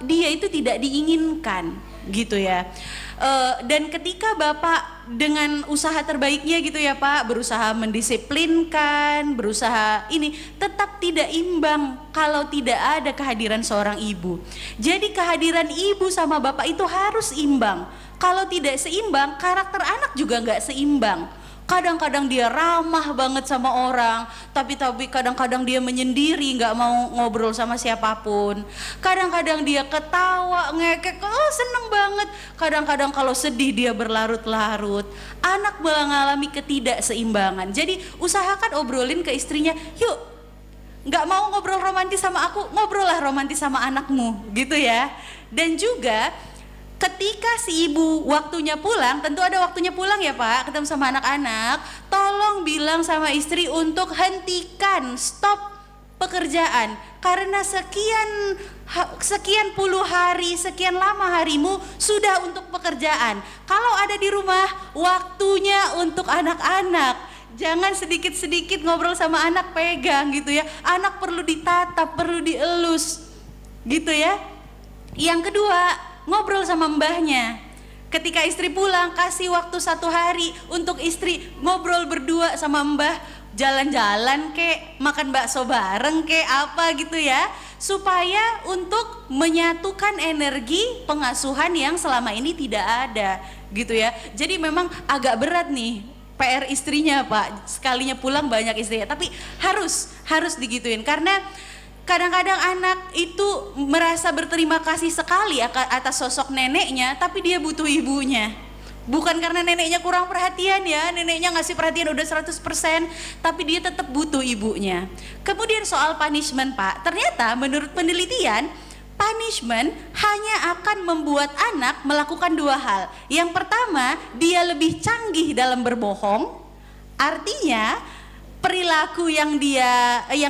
dia itu tidak diinginkan gitu ya. Dan ketika bapak dengan usaha terbaiknya gitu ya Pak, berusaha mendisiplinkan, berusaha ini, tetap tidak imbang kalau tidak ada kehadiran seorang ibu. Jadi kehadiran ibu sama bapak itu harus imbang. Kalau tidak seimbang, karakter anak juga nggak seimbang. Kadang-kadang dia ramah banget sama orang, tapi kadang-kadang dia menyendiri, nggak mau ngobrol sama siapapun. Kadang-kadang dia ketawa, ngekek, oh seneng banget. Kadang-kadang kalau sedih dia berlarut-larut. Anak mengalami ketidakseimbangan. Jadi usahakan obrolin ke istrinya, yuk, nggak mau ngobrol romantis sama aku, ngobrol lah romantis sama anakmu, gitu ya. Dan juga ketika si ibu waktunya pulang, tentu ada waktunya pulang ya Pak, ketemu sama anak-anak, tolong bilang sama istri untuk hentikan, stop pekerjaan. Karena sekian puluh hari, sekian lama harimu sudah untuk pekerjaan. Kalau ada di rumah, waktunya untuk anak-anak. Jangan sedikit-sedikit ngobrol sama anak, pegang gitu ya. Anak perlu ditatap, perlu dielus gitu ya. Yang kedua, ngobrol sama mbahnya. Ketika istri pulang, kasih waktu 1 hari untuk istri ngobrol berdua sama mbah, jalan-jalan kek, makan bakso bareng kek, apa gitu ya, supaya untuk menyatukan energi pengasuhan yang selama ini tidak ada gitu ya. Jadi memang agak berat nih PR istrinya Pak, sekalinya pulang banyak istrinya, tapi harus digituin, karena kadang-kadang anak itu merasa berterima kasih sekali atas sosok neneknya, tapi dia butuh ibunya. Bukan karena neneknya kurang perhatian ya, neneknya ngasih perhatian udah 100%, tapi dia tetap butuh ibunya. Kemudian soal punishment Pak, ternyata menurut penelitian, punishment hanya akan membuat anak melakukan 2 hal. Yang pertama, dia lebih canggih dalam berbohong, artinya perilaku yang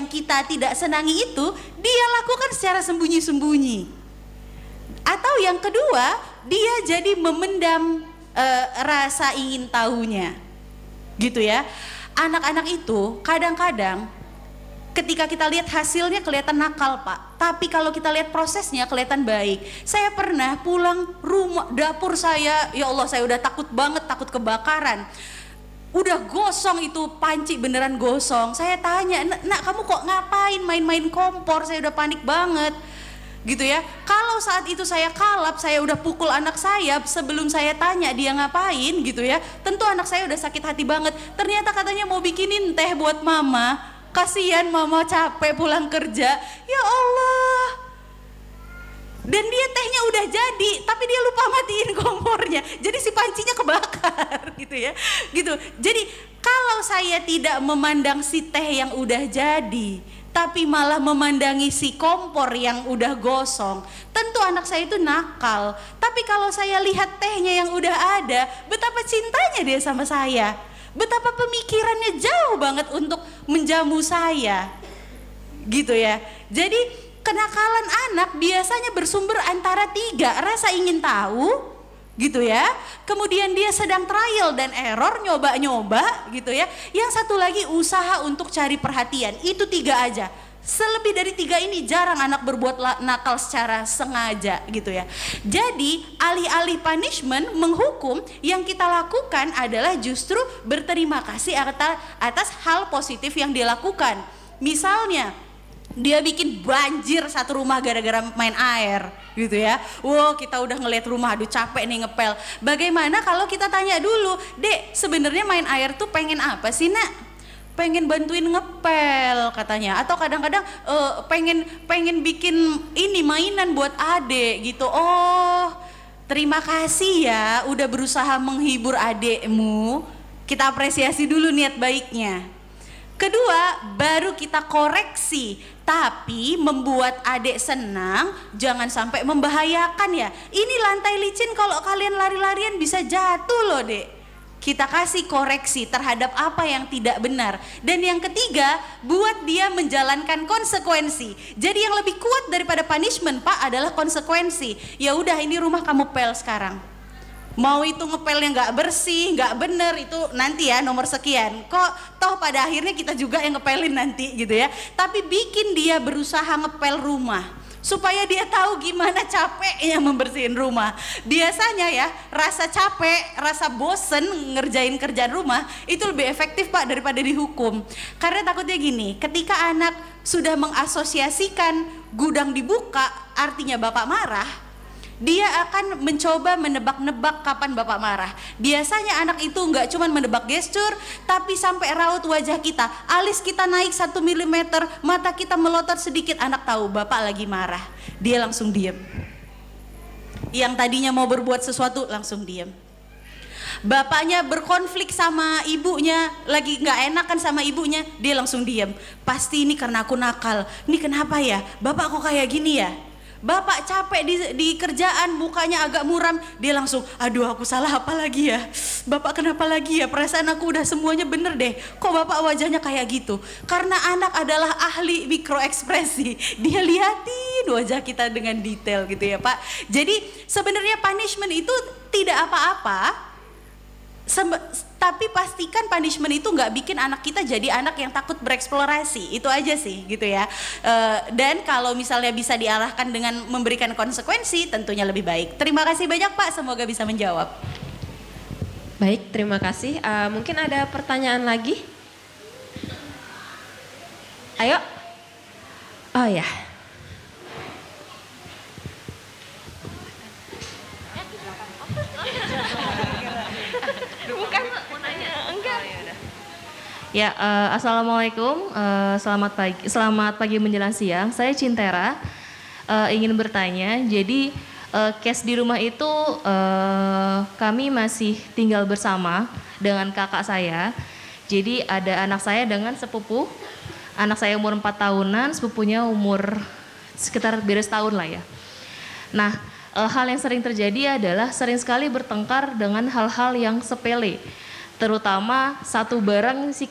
kita tidak senangi itu dia lakukan secara sembunyi-sembunyi. Atau yang kedua, dia jadi memendam rasa ingin tahunya. Gitu ya. Anak-anak itu kadang-kadang ketika kita lihat hasilnya kelihatan nakal Pak, tapi kalau kita lihat prosesnya kelihatan baik. Saya pernah pulang rumah, dapur saya, ya Allah saya udah takut banget, takut kebakaran. Udah gosong itu panci, beneran gosong. Saya tanya, nak kamu kok ngapain main-main kompor? Saya udah panik banget gitu ya. Kalau saat itu saya kalap, saya udah pukul anak saya sebelum saya tanya dia ngapain gitu ya, tentu anak saya udah sakit hati banget. Ternyata katanya mau bikinin teh buat mama, kasihan mama capek pulang kerja. Ya Allah. Dan dia tehnya udah jadi, tapi dia lupa matiin kompornya. Jadi si pancinya kebakar gitu ya. Gitu. Jadi kalau saya tidak memandang si teh yang udah jadi, tapi malah memandangi si kompor yang udah gosong, tentu anak saya itu nakal. Tapi kalau saya lihat tehnya yang udah ada, betapa cintanya dia sama saya, betapa pemikirannya jauh banget untuk menjamu saya, gitu ya. Jadi kenakalan anak biasanya bersumber antara 3, rasa ingin tahu, gitu ya. Kemudian dia sedang trial dan error, nyoba-nyoba gitu ya. Yang satu lagi usaha untuk cari perhatian. Itu 3 aja. Selebih dari 3 ini jarang anak berbuat nakal secara sengaja gitu ya. Jadi alih-alih punishment, menghukum, yang kita lakukan adalah justru berterima kasih atas hal positif yang dilakukan. Misalnya dia bikin banjir satu rumah gara-gara main air gitu ya. Wow, kita udah ngeliat rumah, aduh capek nih ngepel. Bagaimana kalau kita tanya dulu, Dek, sebenarnya main air tuh pengen apa sih nak? Pengen bantuin ngepel katanya. Atau kadang-kadang pengen bikin ini mainan buat adek gitu. Oh, terima kasih ya udah berusaha menghibur adekmu. Kita apresiasi dulu niat baiknya. Kedua, baru kita koreksi, tapi membuat adik senang, jangan sampai membahayakan ya. Ini lantai licin, kalau kalian lari-larian bisa jatuh loh dek. Kita kasih koreksi terhadap apa yang tidak benar. Dan yang ketiga, buat dia menjalankan konsekuensi. Jadi yang lebih kuat daripada punishment Pak adalah konsekuensi. Ya udah, ini rumah kamu pel sekarang. Mau itu ngepelnya nggak bersih, nggak bener, itu nanti ya nomor sekian. Kok toh pada akhirnya kita juga yang ngepelin nanti gitu ya. Tapi bikin dia berusaha ngepel rumah supaya dia tahu gimana capeknya membersihin rumah. Biasanya ya rasa capek, rasa bosen ngerjain kerjaan rumah itu lebih efektif Pak daripada dihukum. Karena takutnya gini, ketika anak sudah mengasosiasikan gudang dibuka artinya bapak marah, dia akan mencoba menebak-nebak kapan bapak marah. Biasanya anak itu nggak cuma menebak gestur, tapi sampai raut wajah kita, alis kita naik 1 mm, mata kita melotot sedikit, anak tahu bapak lagi marah. Dia langsung diem. Yang tadinya mau berbuat sesuatu langsung diem. Bapaknya berkonflik sama ibunya, lagi nggak enakan sama ibunya, dia langsung diem. Pasti ini karena aku nakal. Ini kenapa ya? Bapak kok kayak gini ya? Bapak capek di kerjaan, mukanya agak muram, dia langsung, aduh aku salah apa lagi ya? Bapak kenapa lagi ya? Perasaan aku udah semuanya bener deh. Kok bapak wajahnya kayak gitu? Karena anak adalah ahli mikroekspresi. Dia liatin wajah kita dengan detail gitu ya Pak. Jadi sebenarnya punishment itu tidak apa-apa. Tapi pastikan punishment itu nggak bikin anak kita jadi anak yang takut bereksplorasi, itu aja sih gitu ya. Dan kalau misalnya bisa diarahkan dengan memberikan konsekuensi, tentunya lebih baik. Terima kasih banyak Pak, semoga bisa menjawab. Baik, terima kasih. Mungkin ada pertanyaan lagi? Ayo. Oh ya. Ya, assalamualaikum, selamat pagi menjelang siang. Saya Cintera, ingin bertanya. Jadi case di rumah itu kami masih tinggal bersama dengan kakak saya. Jadi ada anak saya dengan sepupu. Anak saya umur 4 tahunan, sepupunya umur sekitar beres tahun lah ya. Nah, hal yang sering terjadi adalah sering sekali bertengkar dengan hal-hal yang sepele. Terutama satu barang si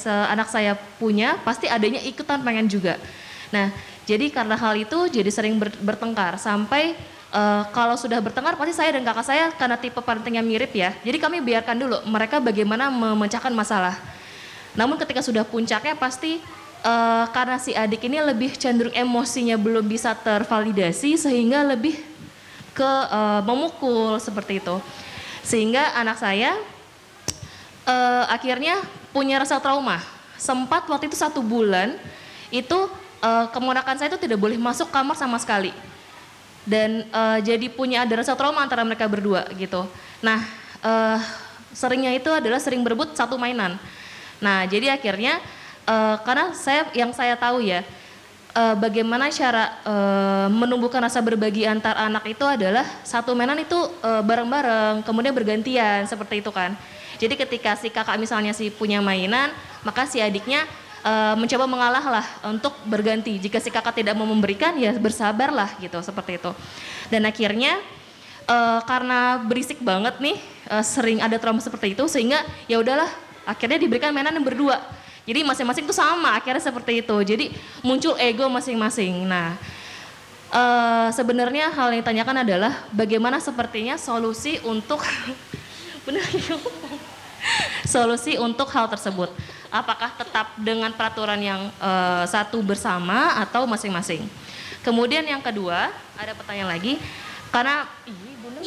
anak saya punya, pasti adanya ikutan pengen juga. Nah, jadi karena hal itu jadi sering bertengkar sampai kalau sudah bertengkar pasti saya dan kakak saya karena tipe parenting yang mirip ya. Jadi kami biarkan dulu mereka bagaimana memecahkan masalah. Namun ketika sudah puncaknya pasti karena si adik ini lebih cenderung emosinya belum bisa tervalidasi sehingga lebih ke memukul seperti itu. Sehingga anak saya akhirnya punya rasa trauma. Sempat waktu itu 1 bulan itu keponakan saya itu tidak boleh masuk kamar sama sekali. Dan jadi punya ada rasa trauma antara mereka berdua gitu. Nah seringnya itu adalah sering berebut satu mainan. Nah jadi akhirnya karena yang saya tahu ya bagaimana cara menumbuhkan rasa berbagi antar anak itu adalah satu mainan itu bareng-bareng kemudian bergantian seperti itu kan. Jadi ketika si kakak misalnya punya mainan, maka si adiknya mencoba mengalah lah untuk berganti. Jika si kakak tidak mau memberikan, ya bersabarlah gitu, seperti itu. Dan akhirnya karena berisik banget nih, sering ada trauma seperti itu, sehingga ya udahlah, akhirnya diberikan mainan yang berdua. Jadi masing-masing itu sama, akhirnya seperti itu. Jadi muncul ego masing-masing. Nah, sebenarnya hal yang ditanyakan adalah bagaimana sepertinya solusi untuk solusi untuk hal tersebut. Apakah tetap dengan peraturan yang satu bersama atau masing-masing? Kemudian yang kedua, ada pertanyaan lagi. Karena Bunda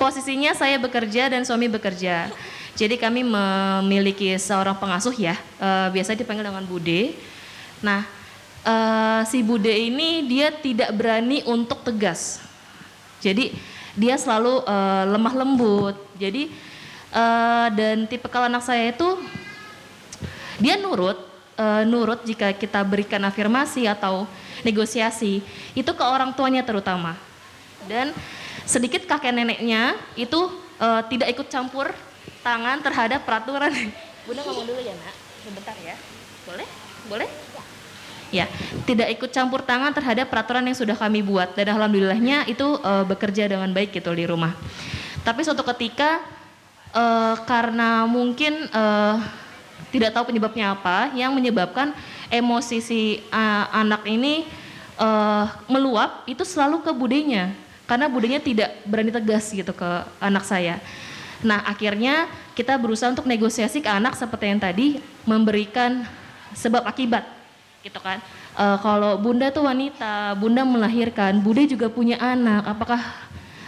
posisinya saya bekerja dan suami bekerja. Jadi kami memiliki seorang pengasuh ya, biasanya dipanggil dengan Bude. Nah, si Bude ini dia tidak berani untuk tegas. Jadi dia selalu lemah lembut. Jadi dan tipikal anak saya itu dia nurut jika kita berikan afirmasi atau negosiasi itu ke orang tuanya terutama. Dan sedikit kakek neneknya itu tidak ikut campur tangan terhadap peraturan. Bunda ngomong dulu ya nak, sebentar ya. Boleh? Boleh? Ya, tidak ikut campur tangan terhadap peraturan yang sudah kami buat dan alhamdulillahnya itu bekerja dengan baik gitu di rumah. Tapi suatu ketika karena mungkin tidak tahu penyebabnya apa yang menyebabkan emosi si anak ini meluap itu selalu ke budenya karena budenya tidak berani tegas gitu ke anak saya. Nah akhirnya kita berusaha untuk negosiasi ke anak seperti yang tadi memberikan sebab akibat. Gitu kan, kalau Bunda tuh wanita, Bunda melahirkan, Bude juga punya anak, apakah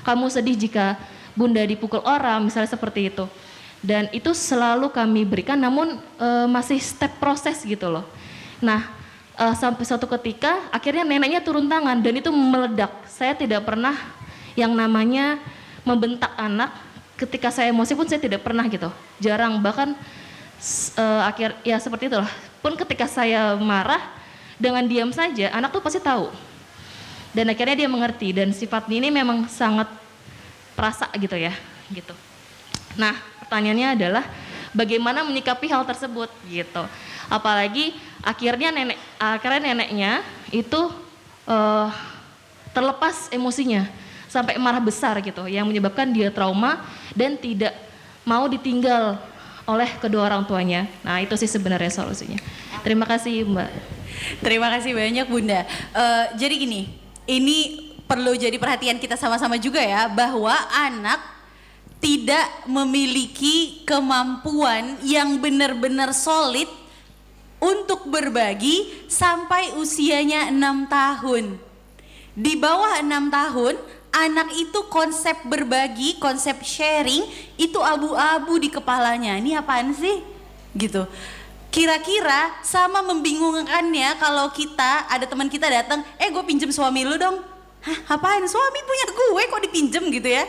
kamu sedih jika Bunda dipukul orang, misalnya seperti itu. Dan itu selalu kami berikan, namun masih step proses gitu loh. Nah, sampai suatu ketika akhirnya neneknya turun tangan dan itu meledak. Saya tidak pernah yang namanya membentak anak, ketika saya emosi pun saya tidak pernah gitu, jarang. Bahkan ya seperti itulah. Pun ketika saya marah dengan diam saja, anak tuh pasti tahu. Dan akhirnya dia mengerti dan sifat ini memang sangat perasa gitu ya, gitu. Nah, pertanyaannya adalah bagaimana menyikapi hal tersebut gitu. Apalagi akhirnya neneknya itu terlepas emosinya sampai marah besar gitu, yang menyebabkan dia trauma dan tidak mau ditinggal oleh kedua orang tuanya. Nah, itu sih sebenarnya solusinya. Terima kasih, Mbak. Terima kasih banyak, Bunda. Jadi gini, ini perlu jadi perhatian kita sama-sama juga ya, bahwa anak tidak memiliki kemampuan yang benar-benar solid untuk berbagi sampai usianya 6 tahun. Di bawah 6 tahun, anak itu konsep berbagi, konsep sharing itu abu-abu di kepalanya. Ini apaan sih? Gitu. Kira-kira sama membingungkannya kalau ada teman kita datang, gue pinjem suami lu dong. Hah, apaan? Suami punya gue kok dipinjem gitu ya.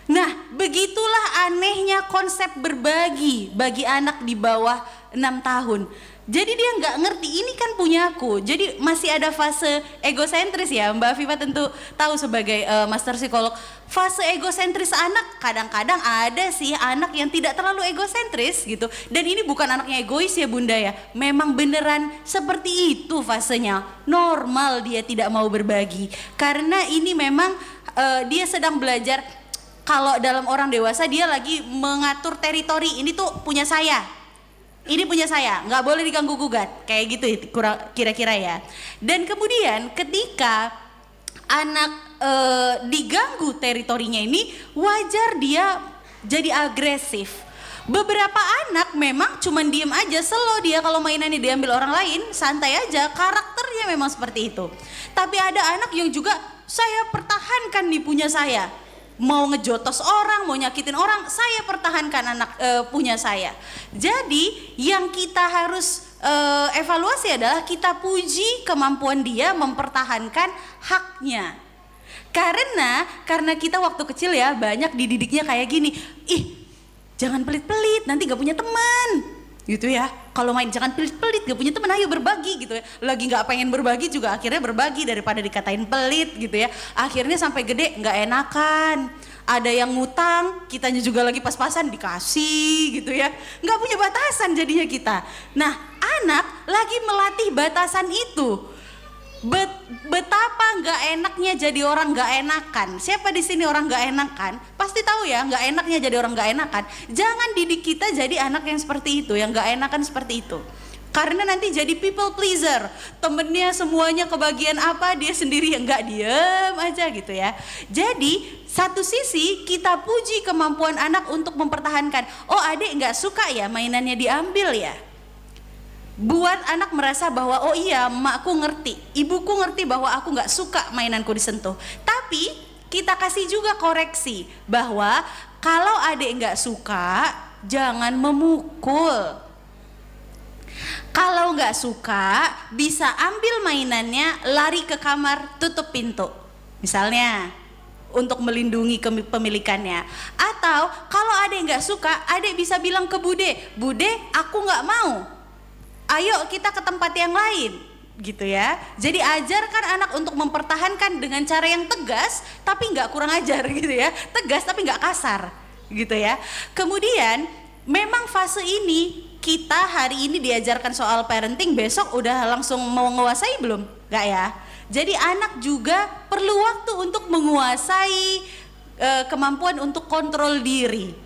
Nah, begitulah anehnya konsep berbagi bagi anak di bawah 6 tahun. Jadi dia nggak ngerti, ini kan punyaku. Jadi masih ada fase egosentris ya. Mbak Viva tentu tahu sebagai master psikolog. Fase egosentris anak, kadang-kadang ada sih anak yang tidak terlalu egosentris gitu. Dan ini bukan anaknya egois ya Bunda ya. Memang beneran seperti itu fasenya. Normal dia tidak mau berbagi. Karena ini memang dia sedang belajar. Kalau dalam orang dewasa dia lagi mengatur teritori, ini tuh punya saya. Ini punya saya, nggak boleh diganggu gugat, kayak gitu kira-kira ya. Dan kemudian ketika anak diganggu teritorinya ini, wajar dia jadi agresif. Beberapa anak memang cuman diem aja, slow dia kalau mainannya diambil orang lain, santai aja, karakternya memang seperti itu. Tapi ada anak yang juga saya pertahankan nih punya saya. Mau ngejotos orang, mau nyakitin orang, saya pertahankan anak punya saya. Jadi yang kita harus evaluasi adalah kita puji kemampuan dia mempertahankan haknya. Karena kita waktu kecil ya banyak dididiknya kayak gini, jangan pelit-pelit, nanti gak punya teman. Gitu ya, kalau main jangan pelit-pelit, gak punya teman, ayo berbagi gitu ya. Lagi gak pengen berbagi juga akhirnya berbagi daripada dikatain pelit gitu ya. Akhirnya sampai gede gak enakan. Ada yang ngutang, kitanya juga lagi pas-pasan dikasih gitu ya. Gak punya batasan jadinya kita. Nah, anak lagi melatih batasan itu. Betapa nggak enaknya jadi orang nggak enakan. Siapa di sini orang nggak enakan? Pasti tahu ya, nggak enaknya jadi orang nggak enakan. Jangan didik kita jadi anak yang seperti itu, yang nggak enakan seperti itu. Karena nanti jadi people pleaser. Temennya semuanya kebagian apa, dia sendiri yang nggak diem aja gitu ya. Jadi satu sisi kita puji kemampuan anak untuk mempertahankan. Oh, adik nggak suka ya mainannya diambil ya. Buat anak merasa bahwa oh iya emakku ngerti, ibuku ngerti bahwa aku gak suka mainanku disentuh. Tapi kita kasih juga koreksi bahwa kalau adik gak suka jangan memukul. Kalau gak suka bisa ambil mainannya, lari ke kamar, tutup pintu. Misalnya untuk melindungi kepemilikannya. Atau kalau adik gak suka, adik bisa bilang ke bude, bude aku gak mau. Ayo kita ke tempat yang lain gitu ya. Jadi ajarkan anak untuk mempertahankan dengan cara yang tegas tapi nggak kurang ajar gitu ya. Tegas tapi nggak kasar gitu ya. Kemudian memang fase ini kita hari ini diajarkan soal parenting, besok udah langsung mau menguasai belum? Nggak ya. Jadi anak juga perlu waktu untuk menguasai kemampuan untuk kontrol diri.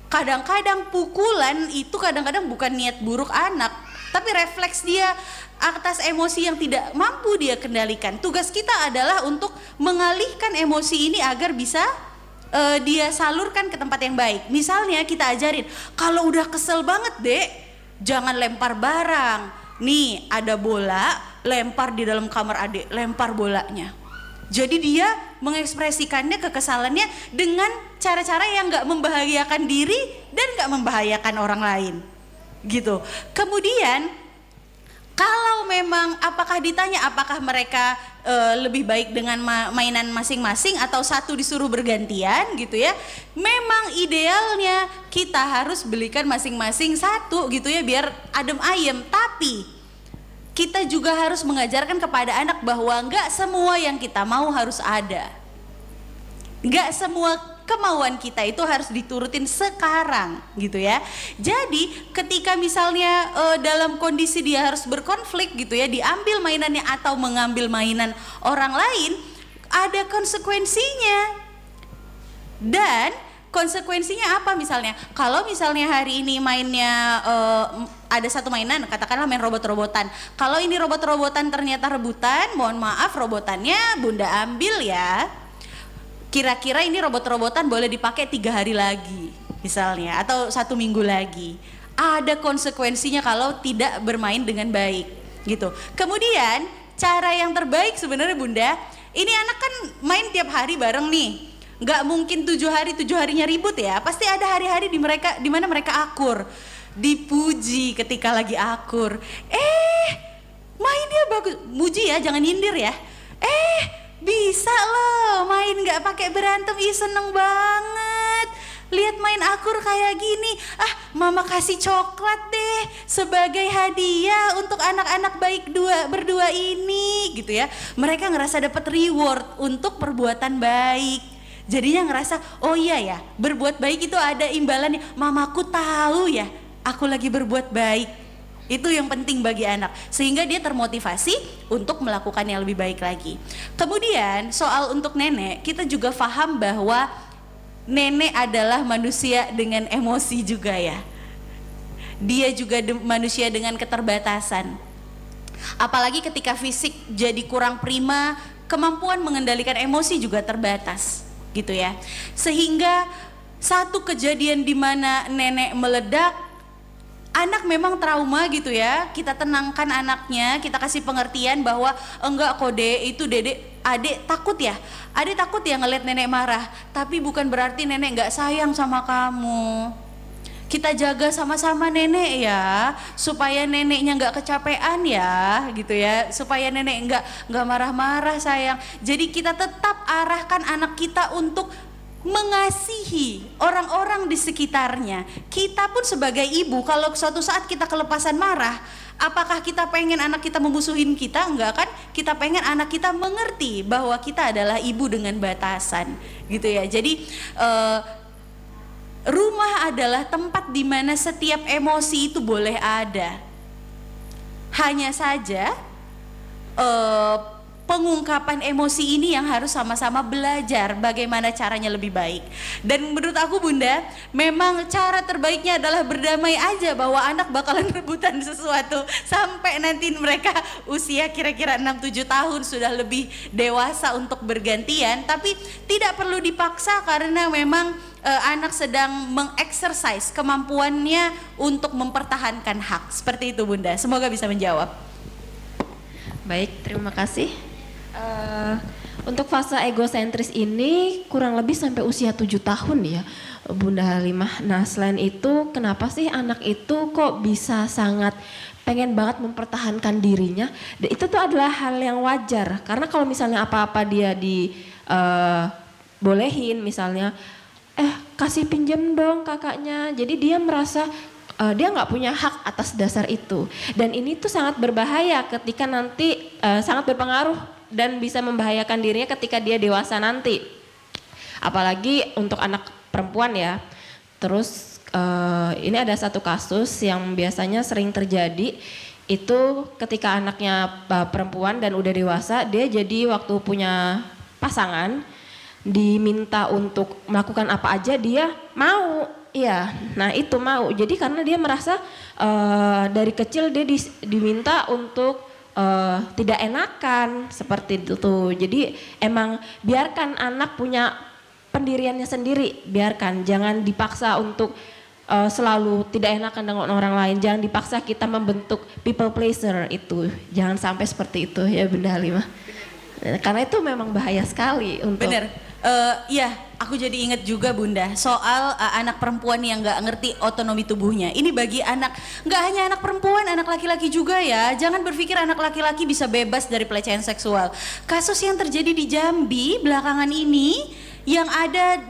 Kadang-kadang pukulan itu kadang-kadang bukan niat buruk anak, tapi refleks dia atas emosi yang tidak mampu dia kendalikan. Tugas kita adalah untuk mengalihkan emosi ini agar bisa dia salurkan ke tempat yang baik. Misalnya kita ajarin, kalau udah kesel banget dek, jangan lempar barang. Nih ada bola, lempar di dalam kamar adik, lempar bolanya. Jadi dia mengekspresikannya kekesalannya dengan cara-cara yang gak membahayakan diri dan gak membahayakan orang lain. Gitu. Kemudian Kalau memang apakah ditanya apakah mereka lebih baik dengan mainan masing-masing atau satu disuruh bergantian gitu ya. Memang idealnya kita harus belikan masing-masing satu gitu ya biar adem ayem. Tapi kita juga harus mengajarkan kepada anak bahwa nggak semua yang kita mau harus ada. Nggak semua kemauan kita itu harus diturutin sekarang gitu ya. Jadi ketika misalnya dalam kondisi dia harus berkonflik gitu ya, diambil mainannya atau mengambil mainan orang lain, ada konsekuensinya. Dan konsekuensinya apa misalnya? Kalau misalnya hari ini mainnya ada satu mainan, katakanlah main robot-robotan. Kalau ini robot-robotan ternyata rebutan, mohon maaf robotannya Bunda ambil ya. Kira-kira ini robot-robotan boleh dipakai 3 hari lagi misalnya atau 1 minggu lagi. Ada konsekuensinya kalau tidak bermain dengan baik gitu. Kemudian cara yang terbaik sebenarnya Bunda, ini anak kan main tiap hari bareng nih. Nggak mungkin 7 harinya ribut ya. Pasti ada hari-hari di mana mereka akur. Dipuji ketika lagi akur. Mainnya bagus. Muji ya, jangan nyindir ya. Bisa loh main gak pakai berantem, seneng banget. Lihat main akur kayak gini. Mama kasih coklat deh sebagai hadiah untuk anak-anak baik berdua ini gitu ya. Mereka ngerasa dapat reward untuk perbuatan baik. Jadinya ngerasa, oh iya ya, berbuat baik itu ada imbalannya. Mamaku tahu ya, aku lagi berbuat baik. Itu yang penting bagi anak, sehingga dia termotivasi untuk melakukan yang lebih baik lagi. Kemudian soal untuk nenek, kita juga paham bahwa nenek adalah manusia dengan emosi juga ya. Dia juga manusia dengan keterbatasan. Apalagi ketika fisik jadi kurang prima, kemampuan mengendalikan emosi juga terbatas gitu ya. Sehingga satu kejadian di mana nenek meledak, anak memang trauma gitu ya. Kita tenangkan anaknya, kita kasih pengertian bahwa enggak kok Dek, itu Adek takut ya. Adek takut ya ngeliat nenek marah, tapi bukan berarti nenek enggak sayang sama kamu. Kita jaga sama-sama nenek ya, supaya neneknya enggak kecapean ya, gitu ya. Supaya nenek enggak marah-marah sayang. Jadi kita tetap arahkan anak kita untuk mengasihi orang-orang di sekitarnya. Kita pun sebagai ibu, kalau suatu saat kita kelepasan marah, apakah kita pengen anak kita memusuhin kita? Enggak kan? Kita pengen anak kita mengerti bahwa kita adalah ibu dengan batasan gitu ya. Jadi rumah adalah tempat di mana setiap emosi itu boleh ada. Hanya saja pengungkapan emosi ini yang harus sama-sama belajar bagaimana caranya lebih baik. Dan menurut aku Bunda, memang cara terbaiknya adalah berdamai aja bahwa anak bakalan rebutan sesuatu sampai nanti mereka usia kira-kira 6-7 tahun sudah lebih dewasa untuk bergantian, tapi tidak perlu dipaksa karena memang anak sedang mengeksersis kemampuannya untuk mempertahankan hak. Seperti itu Bunda, semoga bisa menjawab. Baik, terima kasih. Untuk fase egosentris ini kurang lebih sampai usia 7 tahun ya Bunda Halimah. Nah selain itu kenapa sih anak itu kok bisa sangat pengen banget mempertahankan dirinya? Dan itu tuh adalah hal yang wajar. Karena kalau misalnya apa-apa dia dibolehin misalnya, kasih pinjam dong kakaknya. Jadi dia merasa dia nggak punya hak atas dasar itu. Dan ini tuh sangat berbahaya ketika nanti sangat berpengaruh dan bisa membahayakan dirinya ketika dia dewasa nanti. Apalagi untuk anak perempuan ya. Terus ini ada satu kasus yang biasanya sering terjadi. Itu ketika anaknya perempuan dan udah dewasa, dia jadi waktu punya pasangan diminta untuk melakukan apa aja dia mau. Iya, nah itu mau. Jadi karena dia merasa dari kecil dia diminta untuk tidak enakan seperti itu tuh. Jadi emang biarkan anak punya pendiriannya sendiri, biarkan, jangan dipaksa untuk selalu tidak enakan dengan orang lain. Jangan dipaksa kita membentuk people pleaser itu. Jangan sampai seperti itu ya Bunda Halimah. Karena itu memang bahaya sekali untuk Bener. Ya, aku jadi inget juga Bunda soal anak perempuan yang nggak ngerti otonomi tubuhnya. Ini bagi anak, nggak hanya anak perempuan, anak laki-laki juga ya. Jangan berpikir anak laki-laki bisa bebas dari pelecehan seksual. Kasus yang terjadi di Jambi belakangan ini, yang ada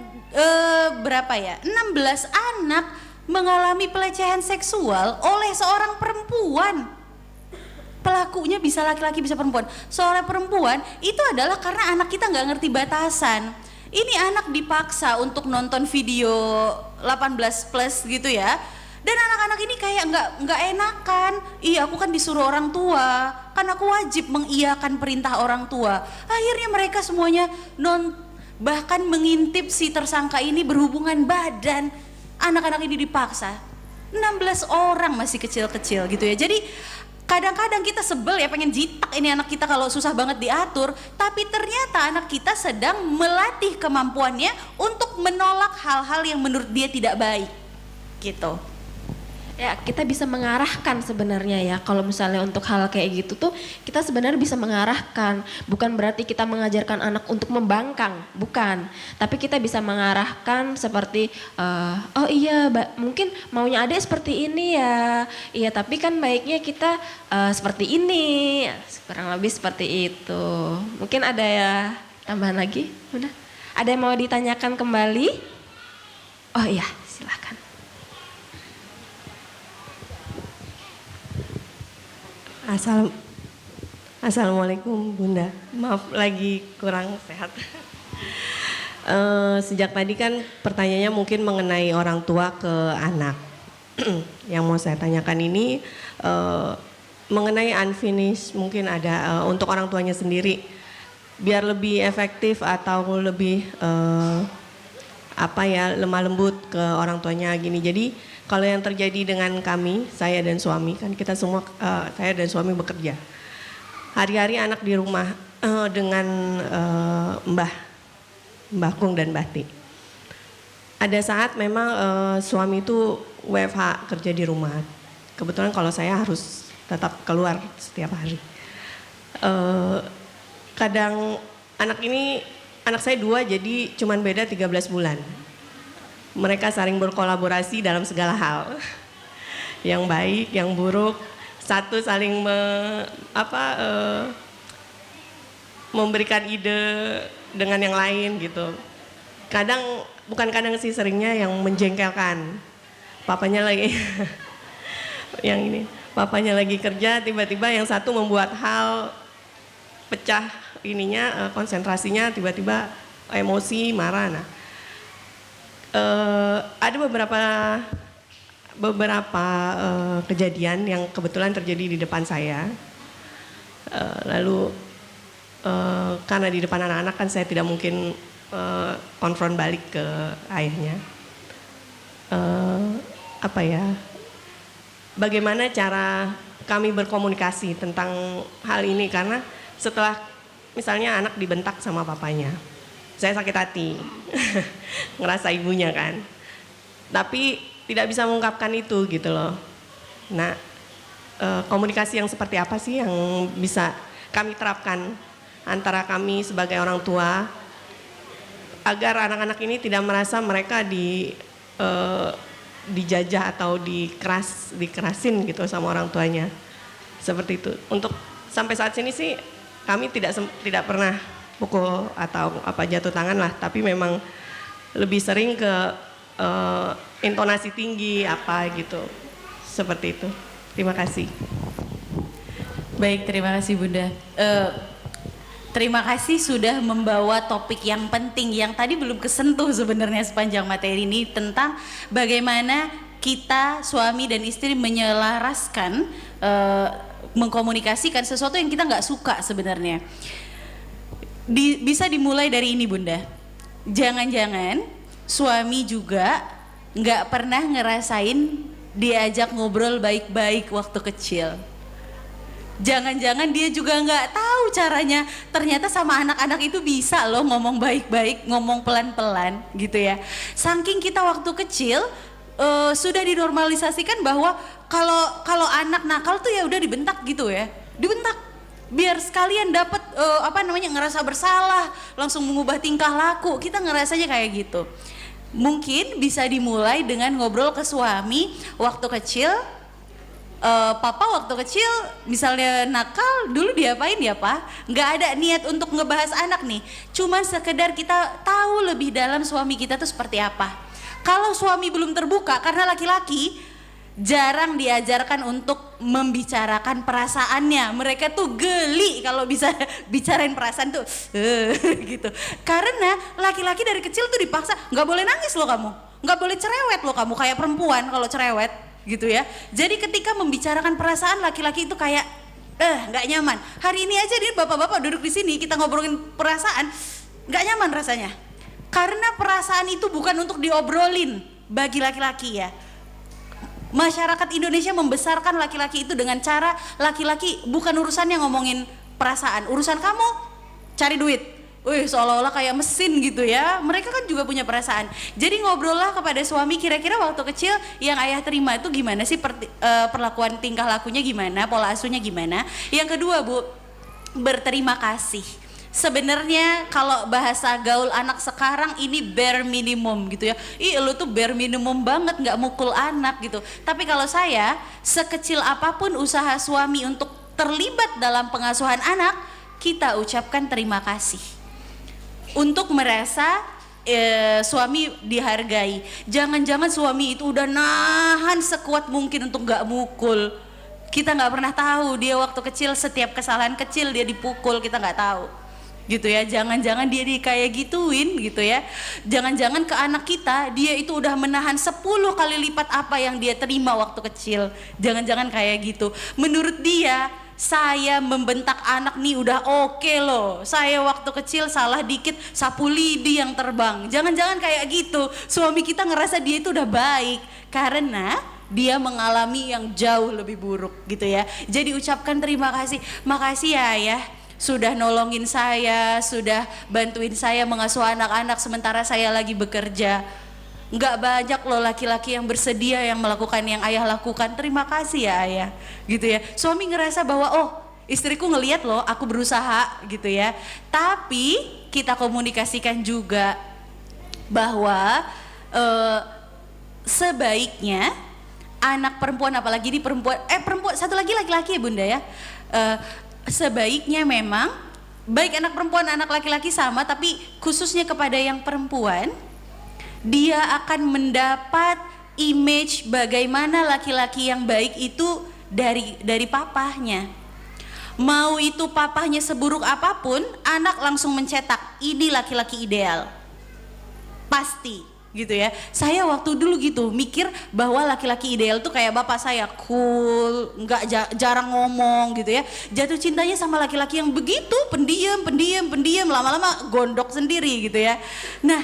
berapa ya? 16 anak mengalami pelecehan seksual oleh seorang perempuan. Pelakunya bisa laki-laki bisa perempuan. Seorang perempuan itu adalah karena anak kita nggak ngerti batasan. Ini anak dipaksa untuk nonton video 18 plus gitu ya. Dan anak-anak ini kayak nggak enakan. Iya, aku kan disuruh orang tua, kan aku wajib mengiyakan perintah orang tua. Akhirnya mereka semuanya bahkan mengintip si tersangka ini berhubungan badan. Anak-anak ini dipaksa. 16 orang masih kecil-kecil gitu ya. Jadi kadang-kadang kita sebel ya, pengen jitak ini anak kita kalau susah banget diatur, tapi ternyata anak kita sedang melatih kemampuannya untuk menolak hal-hal yang menurut dia tidak baik gitu. Ya, kita bisa mengarahkan sebenarnya ya. Kalau misalnya untuk hal kayak gitu tuh kita sebenarnya bisa mengarahkan. Bukan berarti kita mengajarkan anak untuk membangkang, bukan. Tapi kita bisa mengarahkan seperti oh iya, mungkin maunya adek seperti ini ya. Iya, tapi kan baiknya kita seperti ini. Kurang lebih seperti itu. Mungkin ada ya tambahan lagi? Udah. Ada yang mau ditanyakan kembali? Oh iya, silakan. Assalamualaikum Bunda, maaf lagi kurang sehat. Sejak tadi kan pertanyaannya mungkin mengenai orang tua ke anak. Yang mau saya tanyakan ini mengenai unfinished, mungkin ada untuk orang tuanya sendiri biar lebih efektif atau lebih lemah lembut ke orang tuanya gini. Jadi kalau yang terjadi dengan kami, saya dan suami, kan kita semua, saya dan suami bekerja. Hari-hari anak di rumah dengan Mbah Kung dan Mbah Ti. Ada saat memang suami itu WFH kerja di rumah. Kebetulan kalau saya harus tetap keluar setiap hari. Kadang anak saya 2 jadi cuman beda 13 bulan. Mereka saling berkolaborasi dalam segala hal, yang baik, yang buruk. Satu saling memberikan ide dengan yang lain gitu. Bukan kadang sih, seringnya yang menjengkelkan. Papanya lagi, papanya lagi kerja, tiba-tiba yang satu membuat hal pecah konsentrasinya, tiba-tiba emosi, marah. Nah, ada beberapa kejadian yang kebetulan terjadi di depan saya. Lalu karena di depan anak-anak kan saya tidak mungkin konfront balik ke ayahnya. Bagaimana cara kami berkomunikasi tentang hal ini, karena setelah misalnya anak dibentak sama papanya, saya sakit hati, ngerasa ibunya kan. Tapi tidak bisa mengungkapkan itu gitu loh. Nah, komunikasi yang seperti apa sih yang bisa kami terapkan antara kami sebagai orang tua agar anak-anak ini tidak merasa mereka dijajah atau dikerasin gitu sama orang tuanya. Seperti itu. Untuk sampai saat ini sih kami tidak pernah pukul atau jatuh tangan lah, tapi memang lebih sering ke intonasi tinggi gitu, seperti itu. Terima kasih. Baik, terima kasih Bunda. Terima kasih sudah membawa topik yang penting yang tadi belum kesentuh sebenarnya sepanjang materi ini, tentang bagaimana kita suami dan istri menyelaraskan, mengkomunikasikan sesuatu yang kita nggak suka sebenarnya. Bisa dimulai dari ini Bunda. Jangan-jangan suami juga nggak pernah ngerasain diajak ngobrol baik-baik waktu kecil. Jangan-jangan dia juga nggak tahu caranya. Ternyata sama anak-anak itu bisa loh ngomong baik-baik, ngomong pelan-pelan gitu ya. Saking kita waktu kecil sudah dinormalisasikan bahwa kalau anak nakal tuh ya udah dibentak gitu ya. Dibentak. biar sekalian dapat ngerasa bersalah, langsung mengubah tingkah laku. Kita ngerasanya kayak gitu. Mungkin bisa dimulai dengan ngobrol ke suami waktu kecil. Papa waktu kecil misalnya nakal dulu diapain ya Pak? Nggak ada niat untuk ngebahas anak nih, cuman sekedar kita tahu lebih dalam suami kita tuh seperti apa. Kalau suami belum terbuka, karena laki-laki jarang diajarkan untuk membicarakan perasaannya. Mereka tuh geli kalau bisa bicarain perasaan tuh gitu. Karena laki-laki dari kecil tuh dipaksa, nggak boleh nangis loh kamu, nggak boleh cerewet loh kamu, kayak perempuan kalau cerewet gitu ya. Jadi ketika membicarakan perasaan, laki-laki itu kayak nggak nyaman. Hari ini aja nih bapak-bapak duduk di sini kita ngobrolin perasaan, nggak nyaman rasanya. Karena perasaan itu bukan untuk diobrolin bagi laki-laki ya. Masyarakat Indonesia membesarkan laki-laki itu dengan cara laki-laki bukan urusannya ngomongin perasaan, urusan kamu cari duit. Wih, seolah-olah kayak mesin gitu ya. Mereka kan juga punya perasaan. Jadi ngobrollah kepada suami, kira-kira waktu kecil yang ayah terima itu gimana sih, perlakuan tingkah lakunya gimana, pola asuhnya gimana. Yang kedua Bu, berterima kasih. Sebenarnya kalau bahasa gaul anak sekarang ini bare minimum gitu ya. Ih lu tuh bare minimum banget, nggak mukul anak gitu. Tapi kalau saya, sekecil apapun usaha suami untuk terlibat dalam pengasuhan anak, kita ucapkan terima kasih. Untuk merasa suami dihargai. Jangan-jangan suami itu udah nahan sekuat mungkin untuk nggak mukul. Kita nggak pernah tahu dia waktu kecil setiap kesalahan kecil dia dipukul, kita nggak tahu. Gitu ya, jangan-jangan dia kayak gituin gitu ya. Jangan-jangan ke anak kita dia itu udah menahan 10 kali lipat apa yang dia terima waktu kecil. Jangan-jangan kayak gitu. Menurut dia, saya membentak anak nih udah oke loh. Saya waktu kecil salah dikit sapu lidi yang terbang. Jangan-jangan kayak gitu. Suami kita ngerasa dia itu udah baik karena dia mengalami yang jauh lebih buruk gitu ya. Jadi ucapkan terima kasih. Makasih ya Ayah, sudah nolongin saya, sudah bantuin saya mengasuh anak-anak sementara saya lagi bekerja. Nggak banyak loh laki-laki yang bersedia yang melakukan yang ayah lakukan. Terima kasih ya Ayah, gitu ya. Suami ngerasa bahwa oh istriku ngelihat loh aku berusaha gitu ya. Tapi kita komunikasikan juga bahwa sebaiknya anak perempuan, apalagi di perempuan satu lagi laki-laki ya Bunda ya. Sebaiknya memang baik anak perempuan anak laki-laki sama, tapi khususnya kepada yang perempuan dia akan mendapat image bagaimana laki-laki yang baik itu dari papahnya. Mau itu papahnya seburuk apapun, anak langsung mencetak ini laki-laki ideal pasti gitu ya. Saya waktu dulu gitu mikir bahwa laki-laki ideal tuh kayak bapak saya, cool, nggak jarang ngomong gitu ya. Jatuh cintanya sama laki-laki yang begitu pendiam, lama-lama gondok sendiri gitu ya. Nah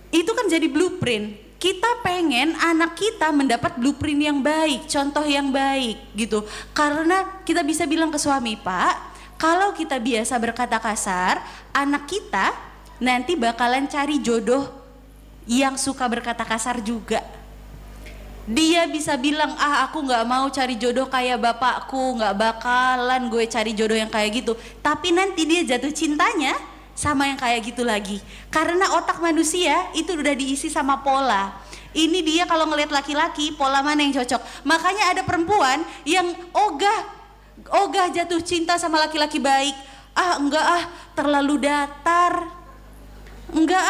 itu kan jadi blueprint. Kita pengen anak kita mendapat blueprint yang baik, contoh yang baik gitu. Karena kita bisa bilang ke suami, Pak, kalau kita biasa berkata kasar, anak kita nanti bakalan cari jodoh yang suka berkata kasar juga. Dia bisa bilang, aku gak mau cari jodoh kayak bapakku, gak bakalan gue cari jodoh yang kayak gitu. Tapi nanti dia jatuh cintanya sama yang kayak gitu lagi. Karena otak manusia itu udah diisi sama pola. Ini dia kalau ngelihat laki-laki, pola mana yang cocok. Makanya ada perempuan yang ogah jatuh cinta sama laki-laki baik. Enggak terlalu datar. Enggak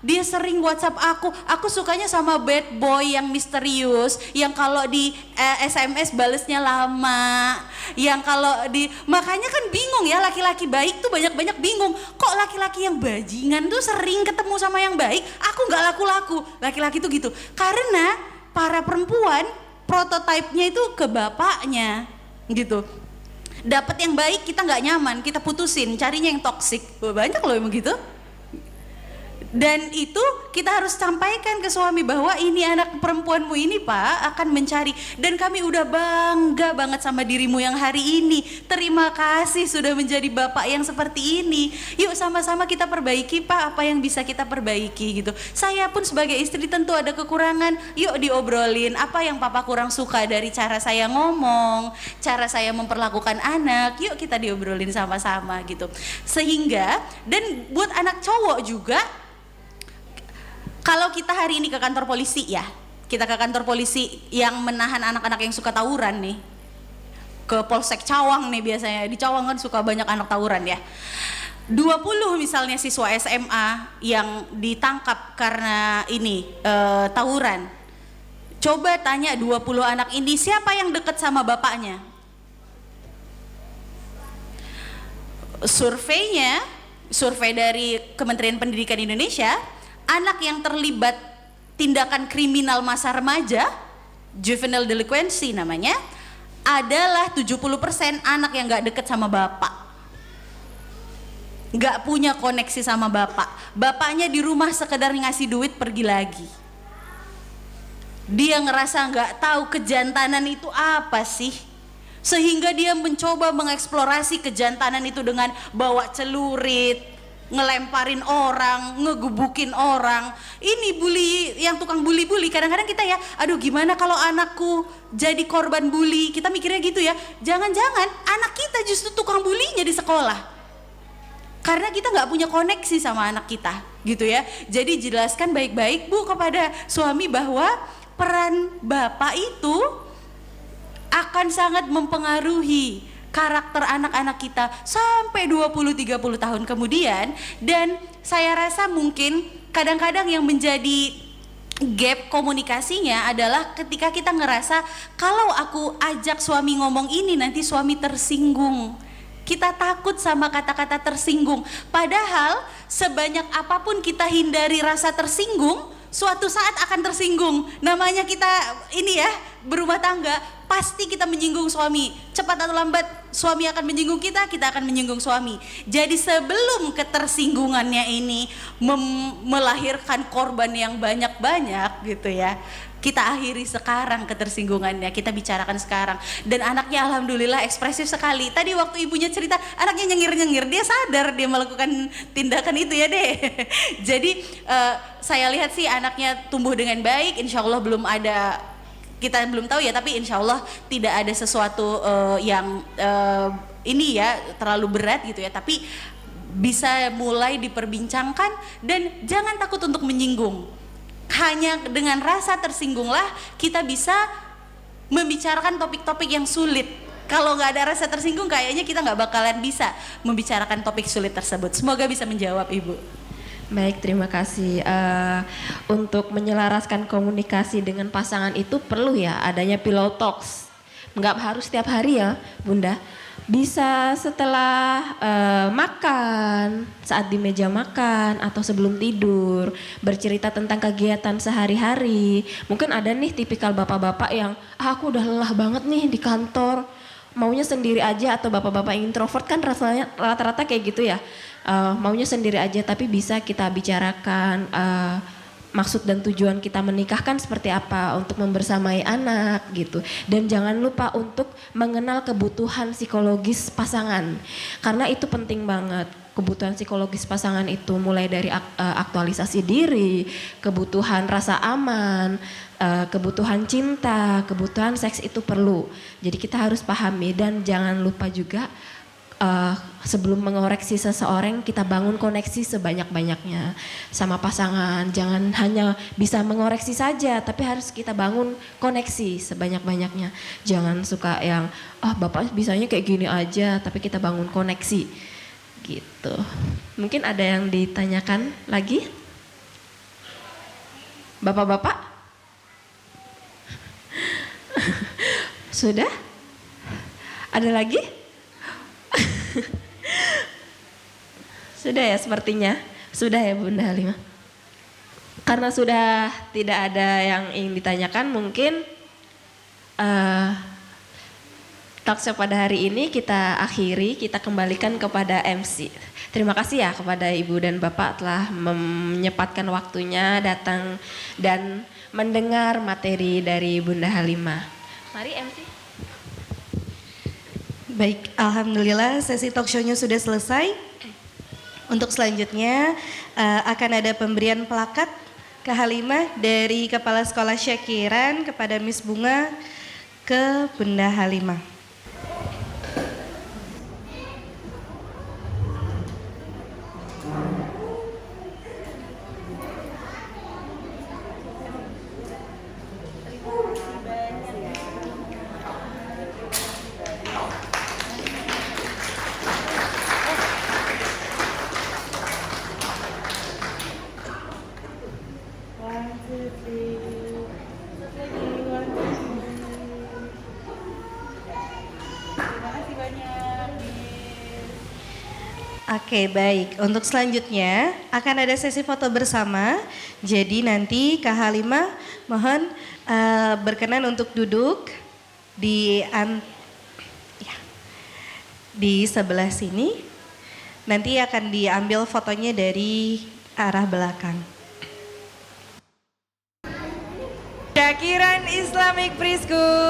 dia sering WhatsApp aku sukanya sama bad boy yang misterius, yang kalau di SMS balesnya lama, yang kalau makanya kan bingung ya, laki-laki baik tuh banyak-banyak bingung, kok laki-laki yang bajingan tuh sering ketemu sama yang baik, aku nggak laku-laku. Laki-laki tuh gitu, karena para perempuan prototipenya itu ke bapaknya gitu. Dapat yang baik kita nggak nyaman, kita putusin, carinya yang toksik. Banyak loh yang begitu. Dan itu kita harus sampaikan ke suami bahwa ini anak perempuanmu ini Pak akan mencari. Dan kami udah bangga banget sama dirimu yang hari ini. Terima kasih sudah menjadi bapak yang seperti ini. Yuk sama-sama kita perbaiki Pak apa yang bisa kita perbaiki gitu. Saya pun sebagai istri tentu ada kekurangan. Yuk diobrolin apa yang papa kurang suka dari cara saya ngomong, cara saya memperlakukan anak. Yuk kita diobrolin sama-sama gitu. Sehingga dan buat anak cowok juga, kalau kita hari ini ke kantor polisi ya, kita ke kantor polisi yang menahan anak-anak yang suka tawuran nih, ke Polsek Cawang nih biasanya, di Cawang kan suka banyak anak tawuran ya. 20 misalnya siswa SMA yang ditangkap karena ini tawuran. Coba tanya 20 anak ini siapa yang dekat sama bapaknya? Survei dari Kementerian Pendidikan Indonesia, anak yang terlibat tindakan kriminal masa remaja, juvenile delinquency namanya, adalah 70% anak yang gak deket sama bapak, gak punya koneksi sama bapak. Bapaknya di rumah sekedar ngasih duit pergi lagi. Dia ngerasa gak tahu kejantanan itu apa sih, sehingga dia mencoba mengeksplorasi kejantanan itu dengan bawa celurit, ngelemparin orang, ngegebukin orang. Ini bully, yang tukang bully-bully. Kadang-kadang kita ya, aduh gimana kalau anakku jadi korban bully. Kita mikirnya gitu ya, jangan-jangan anak kita justru tukang bullynya di sekolah. Karena kita gak punya koneksi sama anak kita gitu ya. Jadi jelaskan baik-baik Bu kepada suami bahwa peran bapak itu akan sangat mempengaruhi karakter anak-anak kita sampai 20-30 tahun kemudian. Dan saya rasa mungkin kadang-kadang yang menjadi gap komunikasinya adalah ketika kita ngerasa kalau aku ajak suami ngomong ini nanti suami tersinggung. Kita takut sama kata-kata tersinggung. Padahal sebanyak apapun kita hindari rasa tersinggung, suatu saat akan tersinggung. Namanya kita ini ya, berumah tangga, pasti kita menyinggung suami. Cepat atau lambat suami akan menyinggung kita akan menyinggung suami. Jadi sebelum ketersinggungannya ini melahirkan korban yang banyak-banyak gitu ya, kita akhiri sekarang ketersinggungannya, kita bicarakan sekarang. Dan anaknya alhamdulillah ekspresif sekali. Tadi waktu ibunya cerita, anaknya nyengir-nyengir, dia sadar dia melakukan tindakan itu ya deh. Jadi saya lihat sih anaknya tumbuh dengan baik, insya Allah belum ada, kita belum tahu ya, tapi insya Allah tidak ada sesuatu yang ini ya terlalu berat gitu ya, tapi bisa mulai diperbincangkan dan jangan takut untuk menyinggung. Hanya dengan rasa tersinggunglah kita bisa membicarakan topik-topik yang sulit. Kalau nggak ada rasa tersinggung kayaknya kita nggak bakalan bisa membicarakan topik sulit tersebut. Semoga bisa menjawab Ibu. Baik, terima kasih. Untuk menyelaraskan komunikasi dengan pasangan itu perlu ya adanya pillow talks. Nggak harus setiap hari ya Bunda. Bisa setelah makan, saat di meja makan atau sebelum tidur, bercerita tentang kegiatan sehari-hari. Mungkin ada nih tipikal bapak-bapak yang aku udah lelah banget nih di kantor, maunya sendiri aja, atau bapak-bapak introvert kan rasanya rata-rata kayak gitu ya. Maunya sendiri aja, tapi bisa kita bicarakan maksud dan tujuan kita menikah kan seperti apa untuk membersamai anak gitu. Dan jangan lupa untuk mengenal kebutuhan psikologis pasangan, karena itu penting banget. Kebutuhan psikologis pasangan itu mulai dari aktualisasi diri, kebutuhan rasa aman, kebutuhan cinta, kebutuhan seks itu perlu. Jadi kita harus pahami, dan jangan lupa juga sebelum mengoreksi seseorang kita bangun koneksi sebanyak-banyaknya sama pasangan. Jangan hanya bisa mengoreksi saja, tapi harus kita bangun koneksi sebanyak-banyaknya. Jangan suka yang bapak bisanya kayak gini aja, tapi kita bangun koneksi gitu. Mungkin ada yang ditanyakan lagi? Bapak-bapak? Sudah? Ada lagi? Sudah ya sepertinya. Sudah ya Bunda Halimah. Karena sudah tidak ada yang ingin ditanyakan, mungkin talkshow pada hari ini kita akhiri, kita kembalikan kepada MC. Terima kasih ya kepada Ibu dan Bapak telah menyempatkan waktunya datang dan mendengar materi dari Bunda Halimah. Mari MC. Baik, alhamdulillah sesi talk show-nya sudah selesai. Untuk selanjutnya akan ada pemberian plakat ke Halimah dari Kepala Sekolah Syakiran kepada Miss Bunga ke Bunda Halimah. Oke, baik. Untuk selanjutnya akan ada sesi foto bersama. Jadi nanti Kak Halimah mohon berkenan untuk duduk di sebelah sini. Nanti akan diambil fotonya dari arah belakang. Syakiran Islamic Preschool